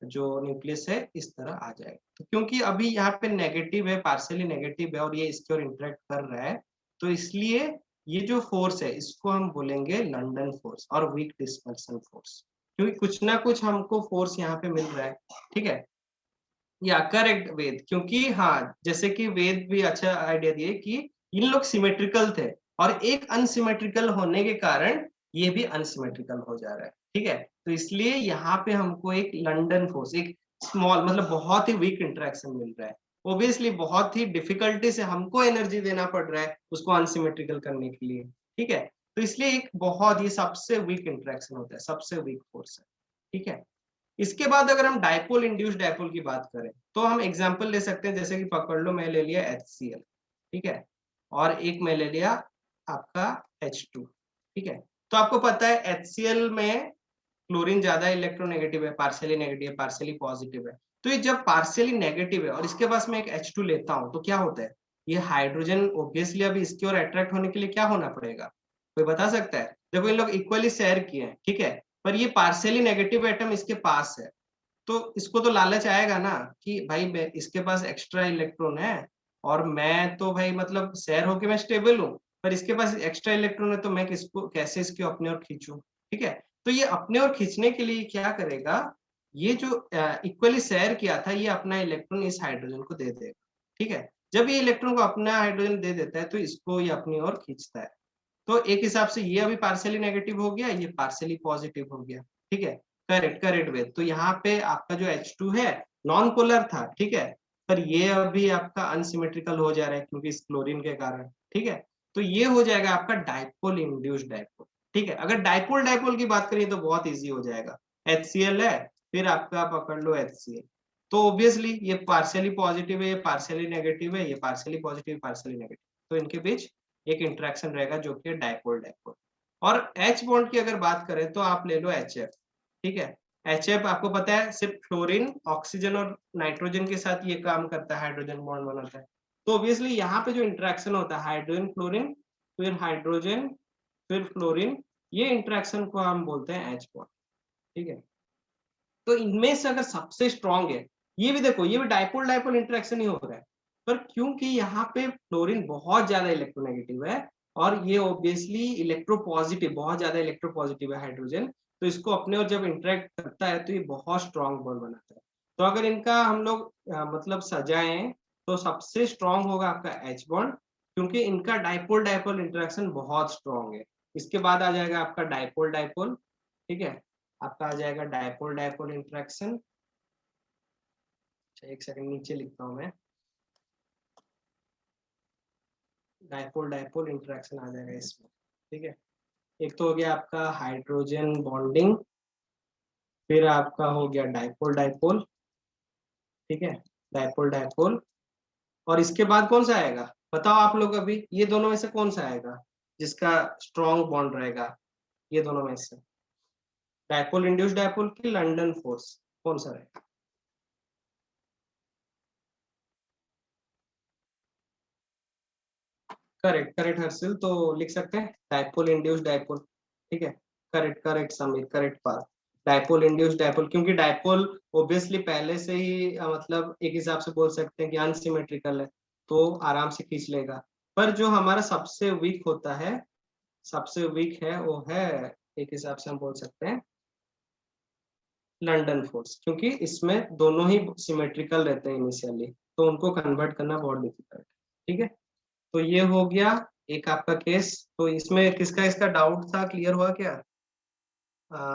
जो न्यूक्लियस है इस तरह आ जाएगा। तो क्योंकि अभी यहाँ पे नेगेटिव है, पार्शियली नेगेटिव है और ये इसकी ओर इंटरेक्ट कर रहा है, तो इसलिए ये जो फोर्स है इसको हम बोलेंगे लंडन फोर्स और वीक डिस्पर्सन फोर्स, क्योंकि कुछ ना कुछ हमको फोर्स यहाँ पे मिल रहा है, ठीक है। या करेक्ट वेद, क्योंकि हाँ जैसे कि वेद भी अच्छा आइडिया दिए कि इन लोग सिमेट्रिकल थे और एक अनसिमेट्रिकल होने के कारण ये भी अनसिमेट्रिकल हो जा रहा है, ठीक है, तो इसलिए यहाँ पे हमको एक लंडन फोर्स, एक स्मॉल मतलब बहुत ही वीक इंटरेक्शन मिल रहा है, ओब्वियसली बहुत ही डिफिकल्टी से हमको एनर्जी देना पड़ रहा है उसको अनसिमेट्रिकल करने के लिए, ठीक है, तो इसलिए एक बहुत ही सबसे वीक इंटरेक्शन होता है, सबसे वीक फोर्स है, ठीक है। इसके बाद अगर हम डायपोल इंड्यूस डायपोल की बात करें तो हम एग्जांपल ले सकते हैं, जैसे कि पकड़ लो मैं ले लिया HCl, ठीक है, और एक मैं ले लिया आपका H2, ठीक है, तो आपको पता है HCl में क्लोरीन ज्यादा इलेक्ट्रोनेगेटिव है, पार्शियली नेगेटिव है, पार्शियली पॉजिटिव है, तो ये जब पार्शियली नेगेटिव है और इसके पास मैं एक H2 लेता हूं तो क्या होता है, ये हाइड्रोजन ऑब्वियसली अभी इसकी ओर अट्रैक्ट होने के लिए क्या होना पड़ेगा, कोई बता सकता है, देखो इन लोग इक्वली शेयर किए हैं, ठीक है, पर ये पार्शियली नेगेटिव एटम इसके पास है, तो इसको तो लालच आएगा ना कि भाई इसके पास एक्स्ट्रा इलेक्ट्रॉन है और मैं तो भाई मतलब शेयर होके मैं स्टेबल हूँ, पर इसके पास एक्स्ट्रा इलेक्ट्रॉन है तो मैं किसको कैसे इसको अपने ओर खींचूं, ठीक है, तो ये अपने ओर खींचने के लिए क्या करेगा, ये जो इक्वली शेयर किया था ये अपना इलेक्ट्रॉन इस हाइड्रोजन को दे देगा, ठीक है, जब ये इलेक्ट्रॉन को अपना हाइड्रोजन दे देता है तो इसको ये अपनी ओर खींचता है, तो एक हिसाब से ये अभी पार्शियली नेगेटिव हो गया, ये पार्शियली पॉजिटिव हो गया, ठीक है, करेक्ट करेक्ट वेद, तो यहाँ पे आपका जो H2 है नॉन पोलर था, ठीक है, पर ये अभी आपका अनसिमेट्रिकल हो जा रहा है क्योंकि इस क्लोरीन के कारण, ठीक है, तो ये हो जाएगा आपका डाइपोल इंड्यूस्ड डाइपोल, ठीक है। अगर डाइपोल डाइपोल की बात करें तो बहुत इजी हो जाएगा, HCl है, फिर आपका पकड़ लो HCl, तो ऑब्वियसली ये पार्शियली पॉजिटिव है, ये पार्शियली नेगेटिव है, ये पार्शियली पॉजिटिव पार्शियली नेगेटिव, तो इनके बीच एक इंटरेक्शन रहेगा जो कि डाइपोल डाइपोल। और H बॉन्ड की अगर बात करें तो आप ले लो HF, ठीक है, HF आपको पता है सिर्फ फ्लोरीन ऑक्सीजन और नाइट्रोजन के साथ ये काम करता है, हाइड्रोजन बॉन्ड बनाता है, तो ऑब्वियसली यहाँ पे जो इंटरेक्शन होता है हाइड्रोजन फ्लोरीन, फिर हाइड्रोजन, फिर फ्लोरीन, ये इंटरेक्शन को हम बोलते हैं H बॉन्ड, ठीक है, तो इनमें से अगर सबसे स्ट्रॉन्ग है, ये भी देखो ये भी डाइपोल डाइपोल इंटरेक्शन ही हो रहा है, पर क्योंकि यहाँ पे फ्लोरीन बहुत ज्यादा इलेक्ट्रोनेगेटिव है और ये ऑब्वियसली इलेक्ट्रोपॉजिटिव बहुत ज्यादा इलेक्ट्रोपॉजिटिव है हाइड्रोजन, तो इसको अपने और जब इंटरेक्ट करता है तो ये बहुत स्ट्रॉन्ग बॉन्ड बनाता है, तो अगर इनका हम लोग मतलब सजाएं तो सबसे स्ट्रॉन्ग होगा आपका H बॉन्ड, क्योंकि इनका डाइपोल डाइपोल इंटरेक्शन बहुत स्ट्रॉन्ग है। इसके बाद आ जाएगा आपका डाइपोल डाइपोल, ठीक है, आपका आ जाएगा डायपोल डायपोल इंटरेक्शन, एक सेकंड नीचे लिखता हूँ मैं, डायपोल डायपोल इंटरेक्शन आ जाएगा इसमें, ठीक है, एक तो हो गया आपका हाइड्रोजन बॉन्डिंग, फिर आपका हो गया डायपोल डायपोल, ठीक है, डायपोल डायपोल, और इसके बाद कौन सा आएगा बताओ आप लोग, अभी ये दोनों में से कौन सा आएगा जिसका स्ट्रॉन्ग बॉन्ड रहेगा, ये दोनों में से डायपोल इंड्यूस्ड डायपोल की लंडन फोर्स कौन सा रहेगा, करेक्ट करेक्ट हर्षिल, तो लिख सकते हैं डायपोल इंड्यूस्ड डायपोल। ठीक है, correct correct Sameer, correct path. Dipole induced dipole, क्योंकि डायपोल ऑब्वियसली पहले से ही मतलब एक हिसाब से बोल सकते हैं कि अनसिमेट्रिकल है, तो आराम से खींच लेगा। पर जो हमारा सबसे वीक होता है, सबसे वीक है वो है, एक हिसाब से हम बोल सकते हैं लंदन फोर्स, क्योंकि इसमें दोनों ही सिमेट्रिकल रहते हैं इनिशियली, तो उनको कन्वर्ट करना बहुत डिफिकल्ट है। ठीक है, तो ये हो गया एक आपका केस। तो इसमें किसका इसका डाउट था, क्लियर हुआ क्या?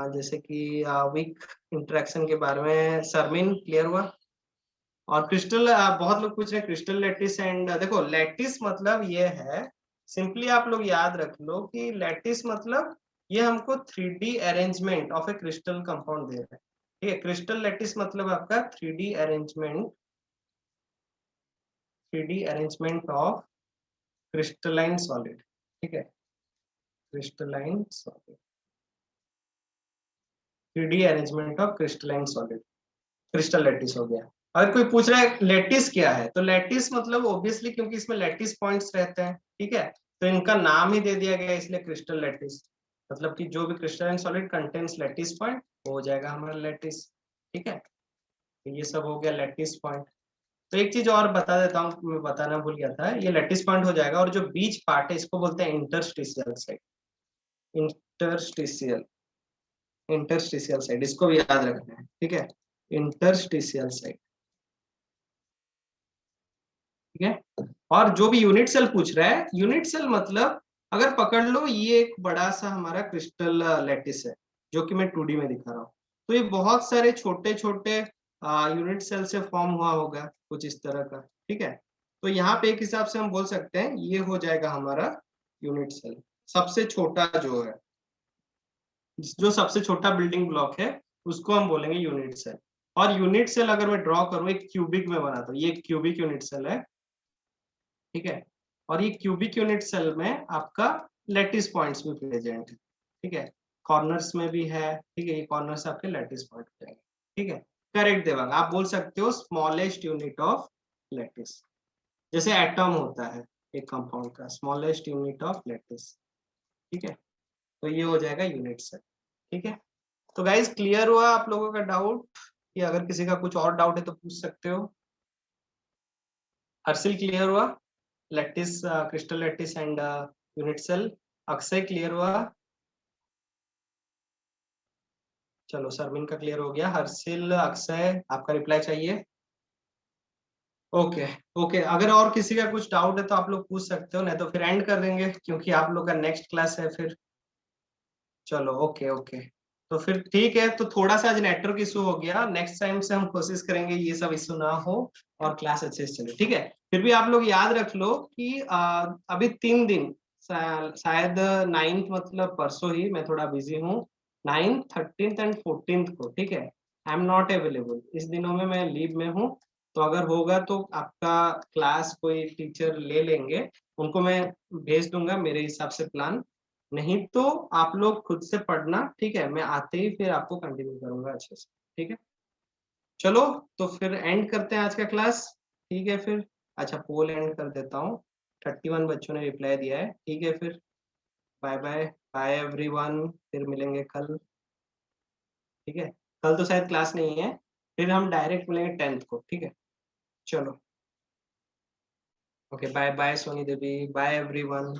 जैसे कि वीक इंटरेक्शन के बारे में सरमिन क्लियर हुआ? और क्रिस्टल, बहुत लोग पूछ रहे हैं क्रिस्टल लैटिस एंड, देखो लैटिस मतलब ये है, सिंपली आप लोग याद रख लो कि लैटिस मतलब ये हमको 3D arrangement of a crystal compound दे रहा है। ठीक है, क्रिस्टल लैटिस मतलब आपका 3D arrangement, 3D arrangement of crystalline solid. ठीक है, crystalline solid, 3D arrangement of crystalline solid, crystal lattice हो गया। अगर कोई पूछ रहा है लैटिस क्या है, तो लैटिस मतलब ऑब्वियसली क्योंकि इसमें लैटिस पॉइंट्स रहते हैं, ठीक है, तो इनका नाम ही दे दिया गया है, इसलिए क्रिस्टल लैटिस। मतलब कि जो भी crystalline solid contains lattice point, वो हो जाएगा हमारा लैटिस। ठीक है, तो ये सब हो गया लैटिस पॉइंट। तो एक चीज और बता देता हूँ, मैं बताना भूल गया था, ये लैटिस पॉइंट हो जाएगा, और जो बीच पार्ट है इसको बोलते हैं interstitial side. Interstitial, interstitial side, इसको भी याद रखना है। ठीक है, इंटरस्टिशियल साइड। ठीक है, और जो भी यूनिट सेल पूछ रहा है, यूनिट सेल मतलब अगर पकड़ लो ये एक बड़ा सा हमारा क्रिस्टल लैटिस है, जो कि मैं 2D में दिखा रहा हूँ, तो ये बहुत सारे छोटे छोटे यूनिट सेल से फॉर्म हुआ होगा, कुछ इस तरह का। ठीक है, तो यहाँ पे एक हिसाब से हम बोल सकते हैं ये हो जाएगा हमारा यूनिट सेल, सबसे छोटा जो है, जो सबसे छोटा बिल्डिंग ब्लॉक है उसको हम बोलेंगे यूनिट सेल। और यूनिट सेल अगर मैं ड्रॉ करूँ एक क्यूबिक में बनाता हूँ, ये एक क्यूबिक यूनिट सेल है। ठीक है, और ये क्यूबिक यूनिट सेल में आपका लैटिस पॉइंट्स भी प्रेजेंट है। ठीक है, कॉर्नर्स में भी है। ठीक है, ये कॉर्नर्स आपके लैटिस पॉइंट पे है। ठीक है, करेक्ट देवांग, आप बोल सकते हो स्मॉलेस्ट यूनिट ऑफ लैटिस, जैसे एटम होता है एक कंपाउंड का, स्मॉलेस्ट यूनिट ऑफ लैटिस। ठीक है, तो ये हो जाएगा यूनिट सेल। ठीक है, तो गाइज क्लियर हुआ आप लोगों का डाउट? कि अगर किसी का कुछ और डाउट है तो पूछ सकते हो। हर्षिल क्लियर हुआ? Lattice, crystal lattice and unit cell. Akshay clear हुआ? चलो सरविन का क्लियर हो गया। हर्षिल, अक्षय, आपका रिप्लाई चाहिए? ओके ओके, अगर और किसी का कुछ डाउट है तो आप लोग पूछ सकते हो, नहीं तो फिर एंड कर देंगे क्योंकि आप लोग का नेक्स्ट क्लास है फिर। चलो ओके ओके, तो फिर ठीक है, तो थोड़ा सा आज नेटवर्क इशू हो गया, नेक्स्ट टाइम से हम कोशिश करेंगे ये सब इशू ना हो और क्लास अच्छे से चले। ठीक है, फिर भी आप लोग याद रख लो कि अभी 3 दिन, शायद 9th मतलब परसों ही मैं थोड़ा बिजी हूँ, 9th 13th एंड 14th को। ठीक है, आई एम नॉट अवेलेबल, इस दिनों में मैं लीव में हूँ। तो अगर होगा तो आपका क्लास कोई टीचर ले लेंगे, उनको मैं भेज दूंगा मेरे हिसाब से प्लान, नहीं तो आप लोग खुद से पढ़ना। ठीक है, मैं आते ही फिर आपको कंटिन्यू करूंगा अच्छे से। ठीक है, चलो, तो फिर एंड करते हैं आज का क्लास। ठीक है फिर, अच्छा पोल एंड कर देता हूँ, 31 बच्चों ने रिप्लाई दिया है। ठीक है फिर, बाय बाय, बाय एवरीवन, फिर मिलेंगे कल। ठीक है, कल तो शायद क्लास नहीं है, फिर हम डायरेक्ट मिलेंगे 10th को। ठीक है, चलो, okay, bye by Soni Devi, bye everyone.